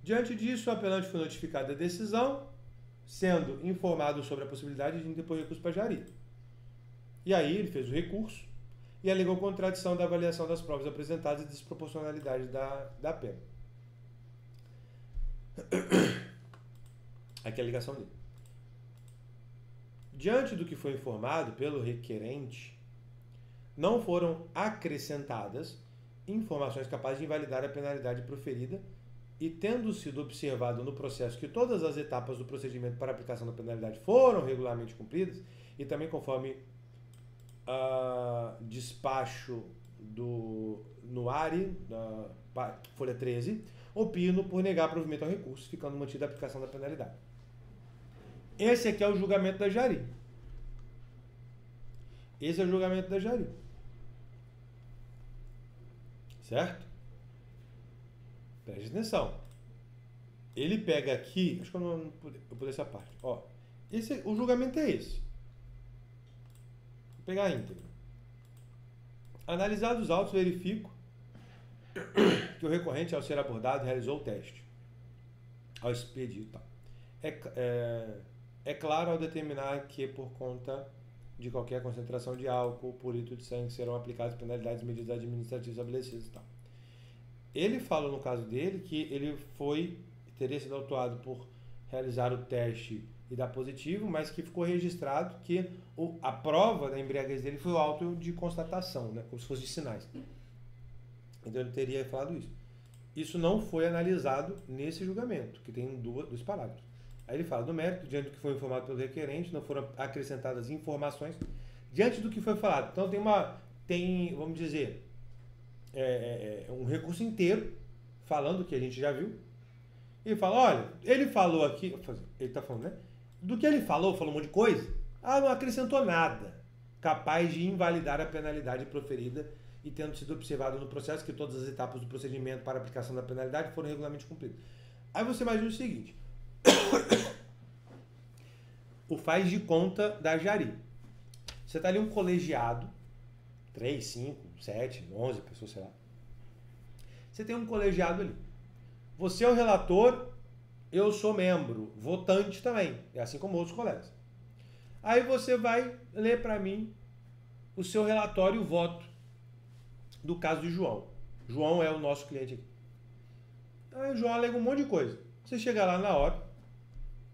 Diante disso, o apelante foi notificado da decisão, sendo informado sobre a possibilidade de interpor recurso para Jari. E aí ele fez o recurso e alegou contradição da avaliação das provas apresentadas e desproporcionalidade da pena. Aqui é a ligação dele. Diante do que foi informado pelo requerente, não foram acrescentadas informações capazes de invalidar a penalidade proferida e tendo sido observado no processo que todas as etapas do procedimento para aplicação da penalidade foram regularmente cumpridas, e também conforme despacho do NUARI, da folha 13, opino por negar provimento ao recurso, ficando mantida a aplicação da penalidade. Esse aqui é o julgamento da Jari. Esse é o julgamento da Jari. Certo? Preste atenção. Ele pega aqui, acho que eu não pulei essa parte. Ó, o julgamento é esse. Vou pegar a íntegra. Analisados os autos, verifico que o recorrente, ao ser abordado, realizou o teste. Ao expedir e tal. É claro ao determinar que, por conta de qualquer concentração de álcool por litro de sangue, serão aplicadas penalidades e medidas administrativas estabelecidas e tal. Ele fala, no caso dele, que ele teria sido autuado por realizar o teste e dar positivo, mas que ficou registrado que a prova da embriaguez dele foi o auto de constatação, né, como se fosse de sinais. Então ele teria falado isso. Isso não foi analisado nesse julgamento, que tem dois parágrafos. Aí ele fala, do mérito, diante do que foi informado pelo requerente, não foram acrescentadas informações diante do que foi falado. Então vamos dizer, um recurso inteiro falando o que a gente já viu. Ele fala, olha, ele falou aqui, ele está falando, né? Do que ele falou um monte de coisa. Não acrescentou nada capaz de invalidar a penalidade proferida e tendo sido observado no processo que todas as etapas do procedimento para aplicação da penalidade foram regularmente cumpridas. Aí você imagina o seguinte, o faz de conta da Jari. Você está ali um colegiado, 3, 5, 7, 11 pessoas, sei lá. Você tem um colegiado ali. Você é o relator, eu sou membro, votante também, assim como outros colegas. Aí você vai ler para mim o seu relatório e o voto do caso de João. João é o nosso cliente aqui. Aí o João alega um monte de coisa. Você chega lá na hora,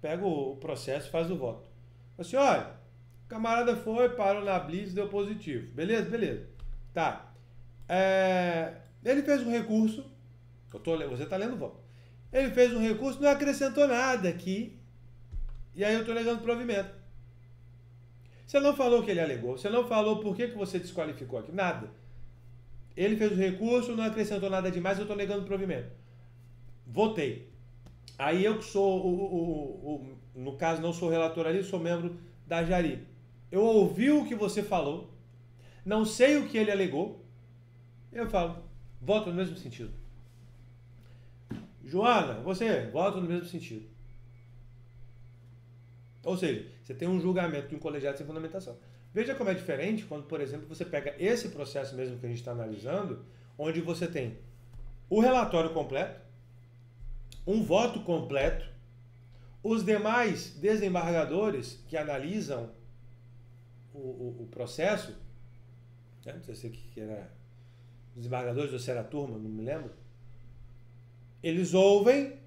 pega o processo e faz o voto. Assim, olha, o camarada parou na Blitz e deu positivo. Beleza? Beleza. Tá. Ele fez um recurso. Você está lendo o voto. Ele fez um recurso, não acrescentou nada aqui. E aí eu estou negando provimento. Você não falou o que ele alegou. Você não falou por que você desqualificou aqui. Nada. Ele fez o recurso, não acrescentou nada demais, eu estou negando provimento. Votei. Aí eu que sou, no caso não sou relator ali, sou membro da Jari. Eu ouvi o que você falou, não sei o que ele alegou, eu falo, voto no mesmo sentido. Joana, você vota no mesmo sentido. Ou seja, você tem um julgamento de um colegiado sem fundamentação. Veja como é diferente quando, por exemplo, você pega esse processo mesmo que a gente está analisando, onde você tem o relatório completo, um voto completo, os demais desembargadores que analisam o processo, né? Não sei se que era desembargadores ou se era a turma, não me lembro, eles ouvem,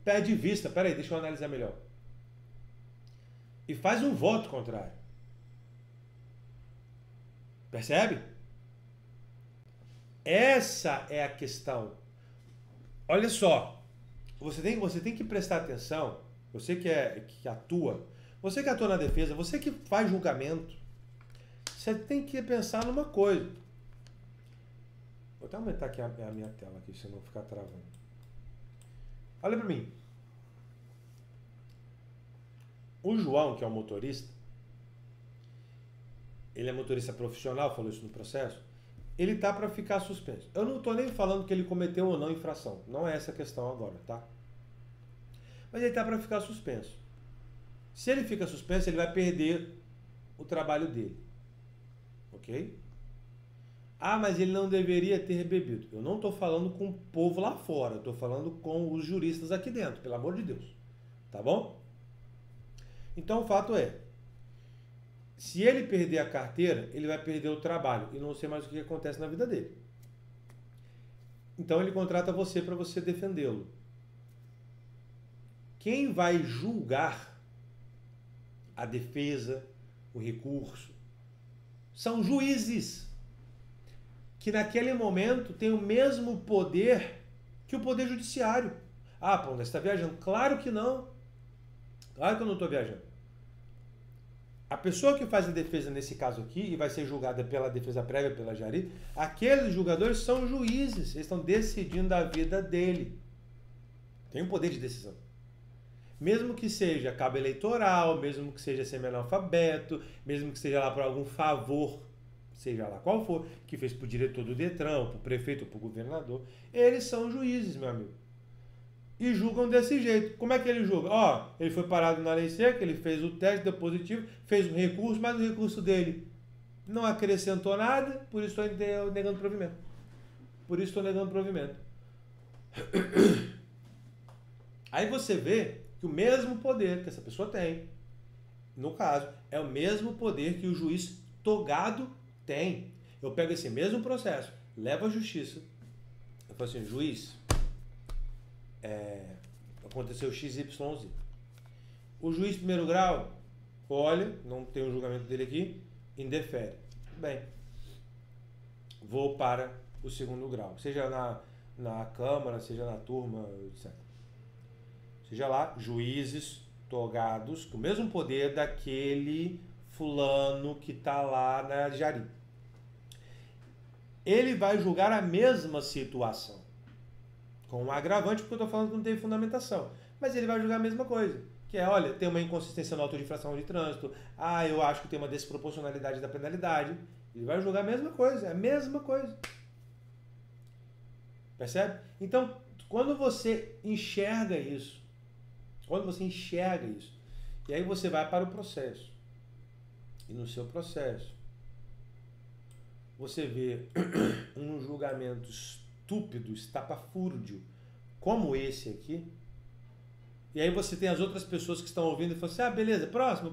pede vista, peraí, deixa eu analisar melhor, e faz um voto contrário. Percebe? Essa é a questão. Olha só, você tem que prestar atenção, você que atua na defesa, você que faz julgamento, você tem que pensar numa coisa. Vou até aumentar aqui a minha tela, aqui, se não ficar travando. Olha para mim. O João, que é o motorista, ele é motorista profissional, falou isso no processo, ele tá para ficar suspenso. Eu não tô nem falando que ele cometeu ou não infração. Não é essa a questão agora, tá? Mas ele tá para ficar suspenso. Se ele fica suspenso, ele vai perder o trabalho dele. Ok? Mas ele não deveria ter bebido. Eu não tô falando com o povo lá fora. Eu tô falando com os juristas aqui dentro, pelo amor de Deus. Tá bom? Então o fato é, se ele perder a carteira, ele vai perder o trabalho e não sei mais o que acontece na vida dele. Então ele contrata você para você defendê-lo. Quem vai julgar a defesa, o recurso, são juízes que naquele momento têm o mesmo poder que o Poder Judiciário. Ah, Pondé, você está viajando? Claro que não. Claro que eu não estou viajando. A pessoa que faz a defesa nesse caso aqui, e vai ser julgada pela defesa prévia, pela Jari, aqueles julgadores são juízes, eles estão decidindo a vida dele. Tem um poder de decisão. Mesmo que seja cabo eleitoral, mesmo que seja semi-analfabeto, mesmo que seja lá por algum favor, seja lá qual for, que fez para o diretor do Detran, para o prefeito, para o governador, eles são juízes, meu amigo. E julgam desse jeito. Como é que ele julga? Ó, ele foi parado na lei seca, ele fez o teste, deu positivo, fez um recurso, mas o recurso dele não acrescentou nada, por isso estou negando provimento. Por isso estou negando provimento. Aí você vê que o mesmo poder que essa pessoa tem, no caso, é o mesmo poder que o juiz togado tem. Eu pego esse mesmo processo, levo à justiça, eu falo assim, juiz, aconteceu XYZ. O juiz de primeiro grau olha, não tem o julgamento dele aqui, indefere. Bem, vou para o segundo grau, seja na Câmara, seja na turma, etc. Seja lá, juízes togados, com o mesmo poder daquele fulano que está lá na Jari. Ele vai julgar a mesma situação. Com um agravante, porque eu estou falando que não tem fundamentação. Mas ele vai julgar a mesma coisa. Que é, olha, tem uma inconsistência no auto de infração de trânsito. Ah, eu acho que tem uma desproporcionalidade da penalidade. Ele vai julgar a mesma coisa. É a mesma coisa. Percebe? Então, quando você enxerga isso, e aí você vai para o processo, e no seu processo, você vê um julgamento estúpido, estapafúrdio, como esse aqui, e aí você tem as outras pessoas que estão ouvindo e falam assim, ah, beleza, próximo.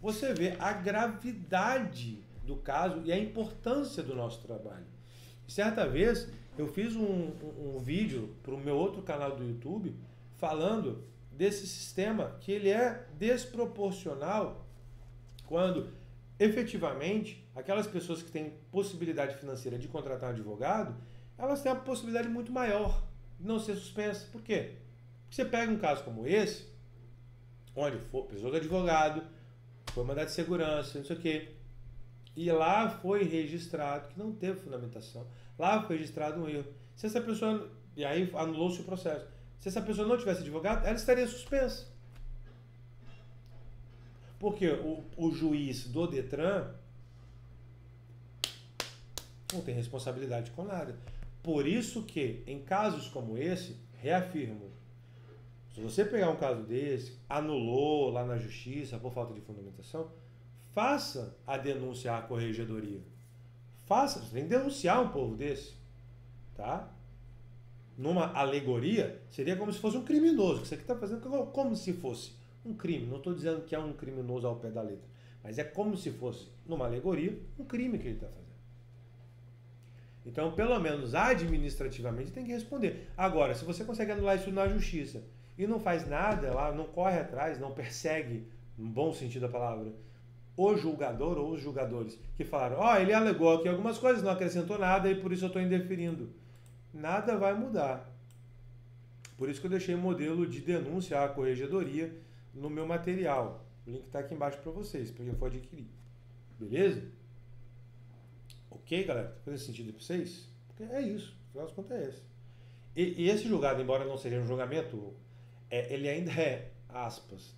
Você vê a gravidade do caso e a importância do nosso trabalho. Certa vez, eu fiz um vídeo para o meu outro canal do YouTube, falando desse sistema que ele é desproporcional quando, efetivamente, aquelas pessoas que têm possibilidade financeira de contratar um advogado, elas têm a possibilidade muito maior de não ser suspensa. Por quê? Porque você pega um caso como esse, onde precisou de advogado, foi mandado de segurança, não sei o quê, e lá foi registrado que não teve fundamentação, lá foi registrado um erro. Se essa pessoa, e aí anulou-se o processo. Se essa pessoa não tivesse advogado, ela estaria suspensa. Porque o juiz do Detran não tem responsabilidade com nada. Por isso que, em casos como esse, reafirmo, se você pegar um caso desse, anulou lá na justiça por falta de fundamentação, faça a denúncia à corregedoria. Faça, você tem que denunciar um povo desse. Tá? Numa alegoria, seria como se fosse um criminoso, que você está fazendo como se fosse um crime. Não estou dizendo que é um criminoso ao pé da letra, mas é como se fosse, numa alegoria, um crime que ele está fazendo. Então, pelo menos administrativamente, tem que responder. Agora, se você consegue anular isso na justiça e não faz nada lá, não corre atrás, não persegue, no bom sentido da palavra, o julgador ou os julgadores que falaram, ele alegou aqui algumas coisas, não acrescentou nada e por isso eu estou indeferindo. Nada vai mudar. Por isso que eu deixei o modelo de denúncia à corregedoria no meu material. O link está aqui embaixo para vocês, para quem for adquirir. Beleza? Ok, galera? Tá fazendo sentido para vocês? Porque é isso. Afinal de contas é esse. E esse julgado, embora não seja um julgamento, ele ainda é, aspas,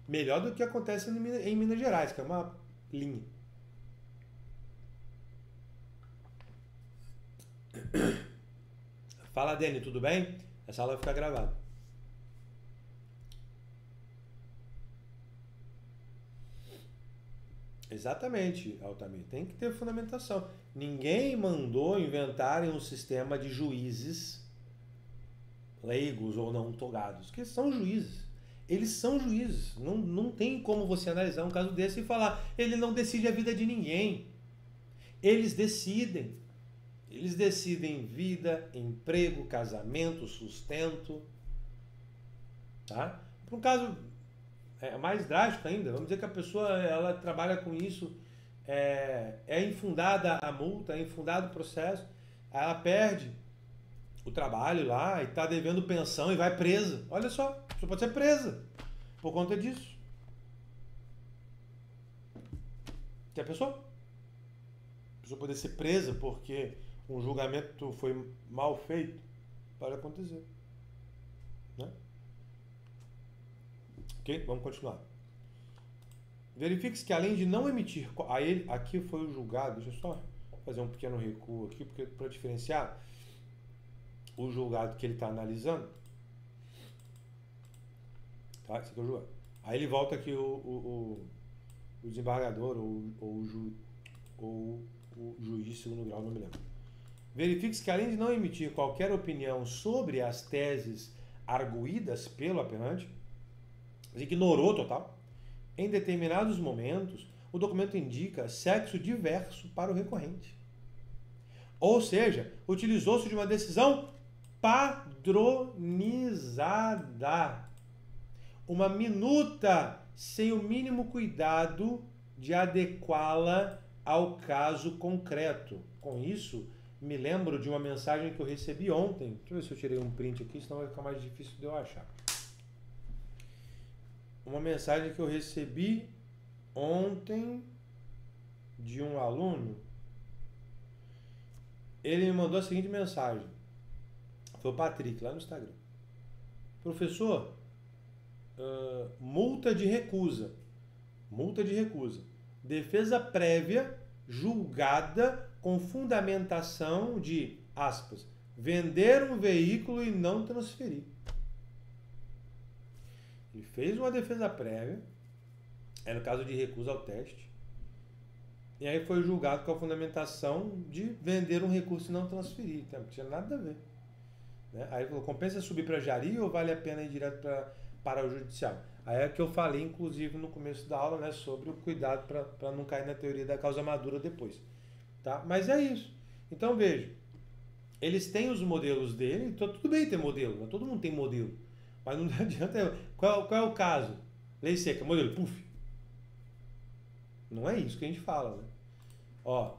melhor do que acontece em Minas Gerais, que é uma linha. Fala, Dani, tudo bem? Essa aula vai ficar gravada. Exatamente, Altamir. Tem que ter fundamentação. Ninguém mandou inventarem um sistema de juízes leigos ou não togados, que são juízes. Eles são juízes. Não tem como você analisar um caso desse e falar, ele não decide a vida de ninguém. Eles decidem. Eles decidem vida, emprego, casamento, sustento. Tá? Para um caso mais drástico ainda, vamos dizer que a pessoa ela trabalha com isso, é infundada a multa, é infundado o processo, Aí ela perde o trabalho lá e tá devendo pensão e vai presa. Olha só, a pessoa pode ser presa por conta disso. Já pensou? A pessoa poder ser presa porque um julgamento foi mal feito? Pode acontecer. Né? Ok? Vamos continuar. Verifique-se que além de não emitir... Aqui foi o julgado, deixa eu só fazer um pequeno recuo aqui, porque para diferenciar o julgado que ele está analisando. Tá? Esse aqui é o julgado. Aí ele volta aqui o desembargador ou o juiz de segundo grau, não me lembro. Verifique-se que além de não emitir qualquer opinião sobre as teses arguídas pelo apelante, ignorou total. Em determinados momentos, o documento indica sexo diverso para o recorrente. Ou seja, utilizou-se de uma decisão padronizada. Uma minuta sem o mínimo cuidado de adequá-la ao caso concreto. Com isso, me lembro de uma mensagem que eu recebi ontem. Deixa eu ver se eu tirei um print aqui, senão vai ficar mais difícil de eu achar. Uma mensagem que eu recebi ontem de um aluno. Ele me mandou a seguinte mensagem. Foi o Patrick, lá no Instagram. Professor, multa de recusa. Multa de recusa. Defesa prévia julgada com fundamentação de, aspas, vender um veículo e não transferir. Ele fez uma defesa prévia, era no caso de recusa ao teste, e aí foi julgado com a fundamentação de vender um recurso e não transferir. Então, não tinha nada a ver. Né? Aí falou, compensa subir para Jari ou vale a pena ir direto para o judicial? Aí é que eu falei, inclusive, no começo da aula, né, sobre o cuidado para não cair na teoria da causa madura depois. Tá? Mas é isso. Então, veja, eles têm os modelos dele, então tudo bem ter modelo, né? Todo mundo tem modelo. Mas não adianta. Qual é o caso? Lei seca, modelo, puf. Não é isso que a gente fala, né? Ó,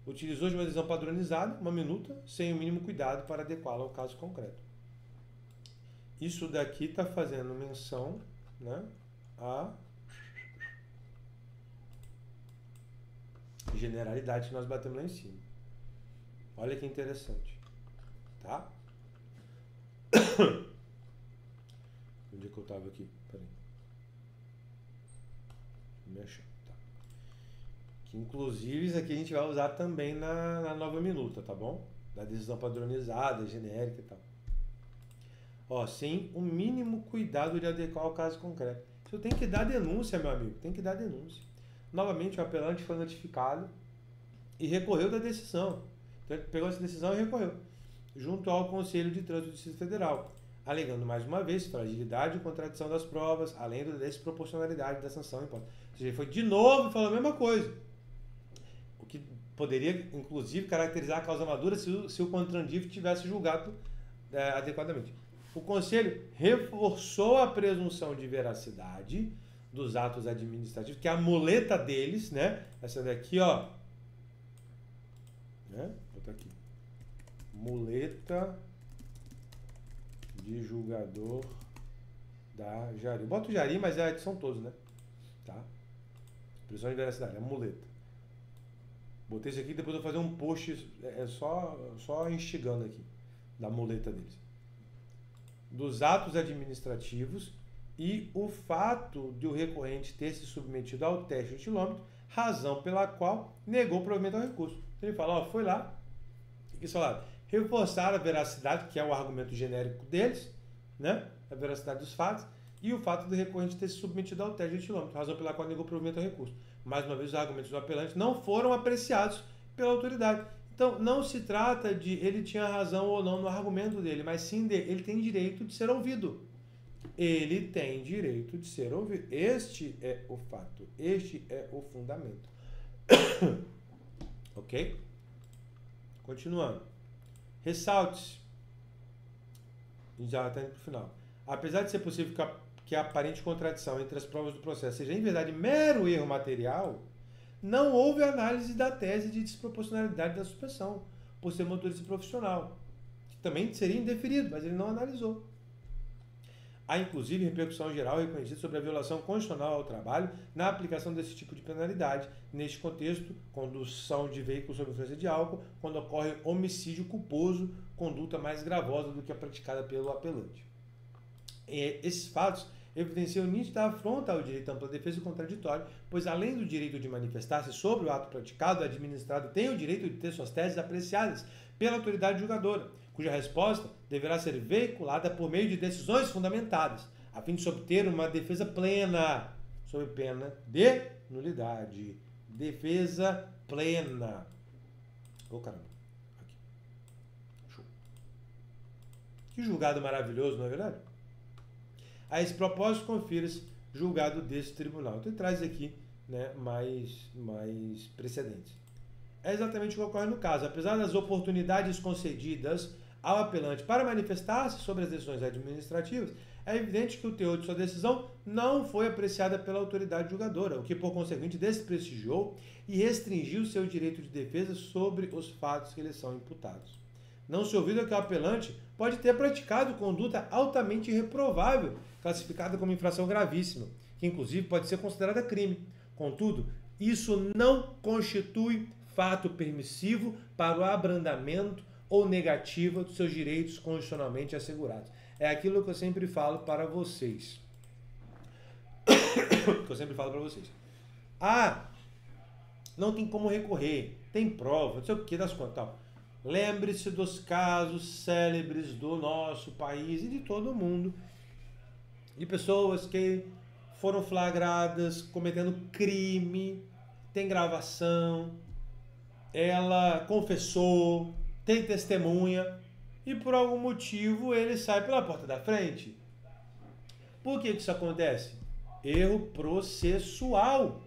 utilizou de uma decisão padronizada, uma minuta, sem o mínimo cuidado para adequá-la ao caso concreto. Isso daqui está fazendo menção, né, a generalidade que nós batemos lá em cima. Olha que interessante. Tá? Onde é que eu estava aqui? Peraí. Me achar. Tá. Que inclusive isso aqui a gente vai usar também na nova minuta, tá bom? Da decisão padronizada, genérica e tal. Ó, sem o mínimo cuidado de adequar ao caso concreto. Você tem que dar denúncia, meu amigo. Tem que dar denúncia. Novamente, o apelante foi notificado e recorreu da decisão. Então, ele pegou essa decisão e recorreu. Junto ao Conselho de Trânsito do Distrito Federal, alegando mais uma vez fragilidade e contradição das provas, além da desproporcionalidade da sanção imposta. Ou seja, ele foi de novo e falou a mesma coisa. O que poderia, inclusive, caracterizar a causa madura se o contrandito tivesse julgado adequadamente. O Conselho reforçou a presunção de veracidade dos atos administrativos, que é a muleta deles, né? Essa daqui, ó. Né? Vou botar aqui. Muleta de julgador da Jari. Eu boto Jari, mas são todos, né? Tá? Presunção de veracidade, é muleta. Botei isso aqui, depois eu vou fazer um post, só instigando aqui, da muleta deles. Dos atos administrativos e o fato de o recorrente ter se submetido ao teste de quilômetro, razão pela qual negou provimento ao recurso. Ele fala, ó, foi lá, aqui falaram, reforçar a veracidade, que é o argumento genérico deles, né? A veracidade dos fatos, e o fato do recorrente ter se submetido ao teste de quilômetro, razão pela qual negou provimento ao recurso. Mais uma vez, os argumentos do apelante não foram apreciados pela autoridade. Então, não se trata de ele tinha razão ou não no argumento dele, mas sim de ele tem direito de ser ouvido. Ele tem direito de ser ouvido. Este é o fato. Este é o fundamento. Ok? Continuando. Ressalte-se. A gente já está indo para o final. Apesar de ser possível que a aparente contradição entre as provas do processo seja, em verdade, mero erro material, não houve análise da tese de desproporcionalidade da suspensão. por ser motorista profissional, que também seria indeferido, mas ele não analisou. Há, inclusive, repercussão geral reconhecida sobre a violação constitucional ao trabalho na aplicação desse tipo de penalidade. Neste contexto, condução de veículo sob influência de álcool, quando ocorre homicídio culposo, conduta mais gravosa do que a praticada pelo apelante. Esses fatos evidenciam nítida afronta ao direito à ampla defesa e contraditório, pois além do direito de manifestar-se sobre o ato praticado, o administrado tem o direito de ter suas teses apreciadas pela autoridade julgadora, cuja resposta deverá ser veiculada por meio de decisões fundamentadas, a fim de se obter uma defesa plena, sob pena de nulidade. Defesa plena. Ô, caramba. Aqui. Show. Que julgado maravilhoso, não é verdade? A esse propósito, confira-se julgado desse tribunal. Então, ele traz aqui, né, mais precedentes. É exatamente o que ocorre no caso. Apesar das oportunidades concedidas ao apelante para manifestar-se sobre as decisões administrativas, é evidente que o teor de sua decisão não foi apreciada pela autoridade julgadora, o que, por conseguinte, desprestigiou e restringiu seu direito de defesa sobre os fatos que lhe são imputados. Não se ouvida que o apelante pode ter praticado conduta altamente reprovável, classificada como infração gravíssima, que inclusive pode ser considerada crime. Contudo, isso não constitui fato permissivo para o abrandamento ou negativa dos seus direitos constitucionalmente assegurados. É aquilo que eu sempre falo para vocês. Ah, não tem como recorrer, tem prova, não sei o que das quantas tal. Lembre-se dos casos célebres do nosso país e de todo o mundo, de pessoas que foram flagradas cometendo crime, tem gravação, ela confessou, tem testemunha e por algum motivo ele sai pela porta da frente. Por que isso acontece? Erro processual,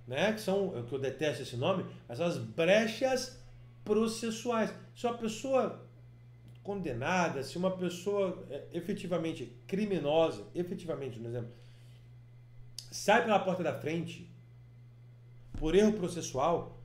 né? Que eu detesto esse nome, mas são as brechas processuais. Se uma pessoa condenada, se uma pessoa efetivamente criminosa, efetivamente, por exemplo, sai pela porta da frente por erro processual,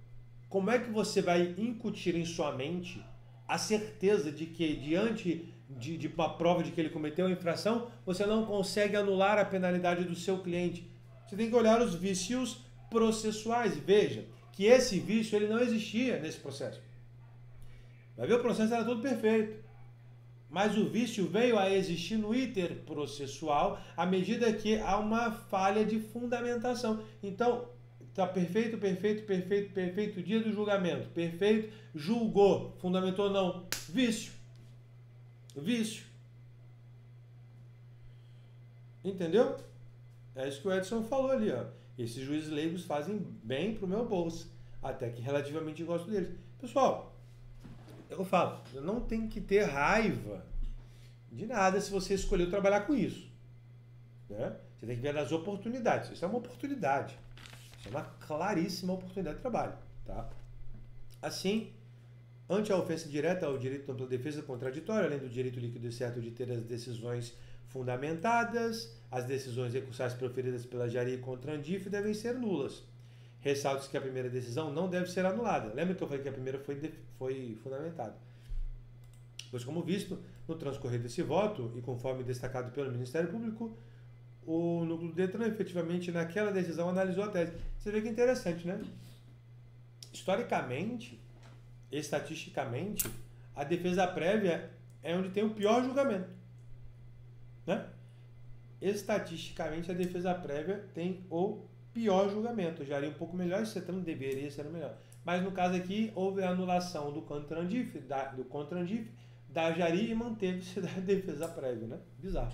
como é que você vai incutir em sua mente a certeza de que, diante de uma prova de que ele cometeu a infração, você não consegue anular a penalidade do seu cliente? Você tem que olhar os vícios processuais. Veja que esse vício ele não existia nesse processo. Vai ver, o processo era todo perfeito. Mas o vício veio a existir no iter processual à medida que há uma falha de fundamentação. Então, está perfeito, dia do julgamento. Perfeito, julgou, fundamentou não. Vício. Entendeu? É isso que o Edson falou ali, ó. Esses juízes leigos fazem bem pro meu bolso. Até que relativamente gosto deles. Pessoal, eu falo, não tem que ter raiva de nada se você escolheu trabalhar com isso. Né? Você tem que ver as oportunidades. Isso é uma oportunidade. Isso é uma claríssima oportunidade de trabalho. Tá? Assim, ante a ofensa direta ao direito de ampla defesa contraditória, além do direito líquido e certo de ter as decisões fundamentadas, as decisões recursais proferidas pela Jari contra a Andif devem ser nulas. Ressalto que a primeira decisão não deve ser anulada. Lembra que eu falei que a primeira foi fundamentada? Pois, como visto, no transcorrer desse voto, e conforme destacado pelo Ministério Público, o núcleo do Detran, efetivamente, naquela decisão, analisou a tese. Você vê que é interessante, né? Historicamente, estatisticamente, a defesa prévia é onde tem o pior julgamento. Né? Estatisticamente, a defesa prévia tem o pior julgamento. Eu já iria um pouco melhor, isso deveria ser melhor. Mas no caso aqui, houve a anulação do Contrandif, da Jari e manteve-se da defesa prévia, né? Bizarro.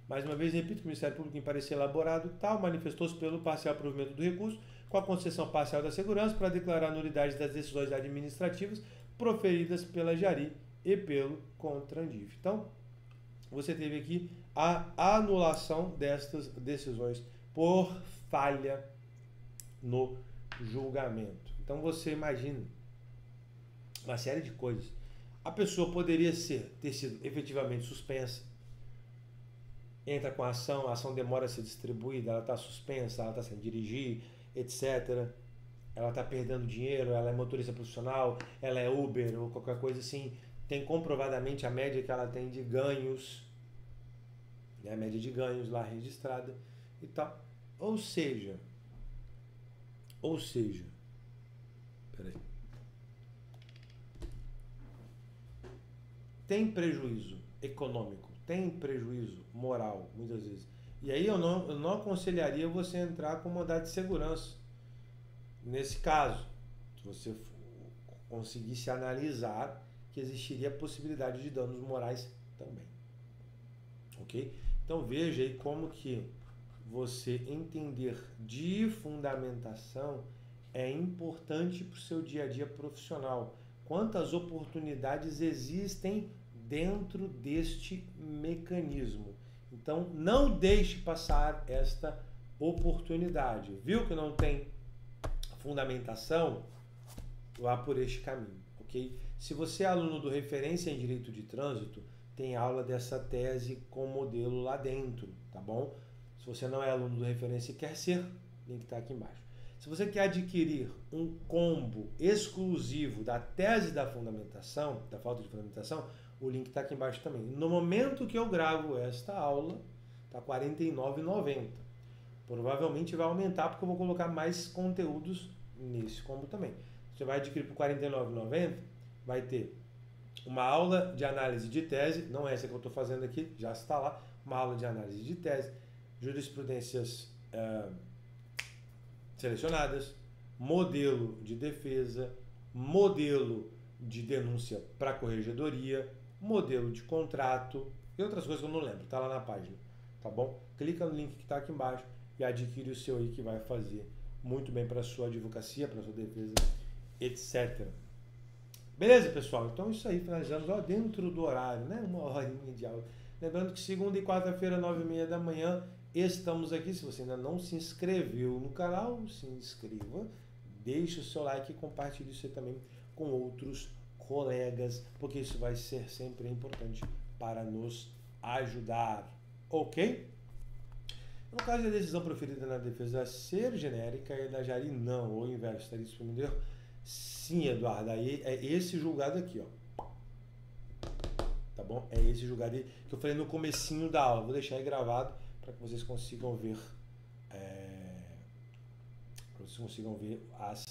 Mais uma vez, repito que o Ministério Público, em parecer elaborado tal, manifestou-se pelo parcial provimento do recurso, com a concessão parcial da segurança para declarar a nulidade das decisões administrativas proferidas pela Jari e pelo Contrandif. Então, você teve aqui a anulação destas decisões por falha no julgamento. Então você imagina uma série de coisas. A pessoa poderia ter sido efetivamente suspensa, entra com a ação demora a ser distribuída, ela está suspensa, ela está sem dirigir, etc. ela está perdendo dinheiro, ela é motorista profissional, ela é Uber ou qualquer coisa assim, tem comprovadamente a média que ela tem de ganhos, né? A média de ganhos lá registrada e tal. Ou seja, peraí. Tem prejuízo econômico, tem prejuízo moral, muitas vezes. E aí eu não aconselharia você entrar com mandado de segurança. Nesse caso, se você conseguisse analisar que existiria a possibilidade de danos morais também. Ok? Então veja aí como que você entender de fundamentação é importante para o seu dia a dia profissional. Quantas oportunidades existem dentro deste mecanismo. Então, não deixe passar esta oportunidade. Viu que não tem fundamentação? Vá por este caminho, ok? Se você é aluno do Referência em Direito de Trânsito, tem aula dessa tese com modelo lá dentro, tá bom? Se você não é aluno do Referência e quer ser, o link está aqui embaixo. Se você quer adquirir um combo exclusivo da tese da fundamentação, da falta de fundamentação, o link está aqui embaixo também. No momento que eu gravo esta aula, está R$ 49,90. Provavelmente vai aumentar porque eu vou colocar mais conteúdos nesse combo também. Você vai adquirir por R$ 49,90, vai ter uma aula de análise de tese, não é essa que eu estou fazendo aqui, já está lá, uma aula de análise de tese, jurisprudências selecionadas, modelo de defesa, modelo de denúncia para corregedoria, modelo de contrato e outras coisas que eu não lembro, tá lá na página, tá bom? Clica no link que está aqui embaixo e adquire o seu aí que vai fazer muito bem para a sua advocacia, para a sua defesa, etc. Beleza, pessoal? Então isso aí, finalizamos dentro do horário, né? 1 horinha de aula. Lembrando que segunda e quarta-feira, 9h30 da manhã, estamos aqui. Se você ainda não se inscreveu no canal, se inscreva, deixe o seu like e compartilhe isso também com outros colegas, porque isso vai ser sempre importante para nos ajudar, ok? No caso da decisão proferida na defesa ser genérica e da Jari não, ou inverso, estaria suprimindo erro? Sim, Eduardo, aí é esse julgado aqui, ó. Tá bom? É esse julgado aí que eu falei no comecinho da aula. Vou deixar aí gravado para que vocês consigam ver as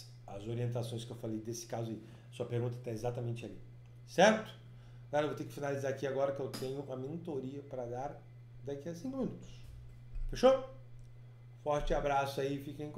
orientações que eu falei desse caso aí. Sua pergunta está exatamente ali. Certo? Galera, eu vou ter que finalizar aqui agora que eu tenho uma mentoria para dar daqui a 5 minutos. Fechou? Forte abraço aí, fiquem com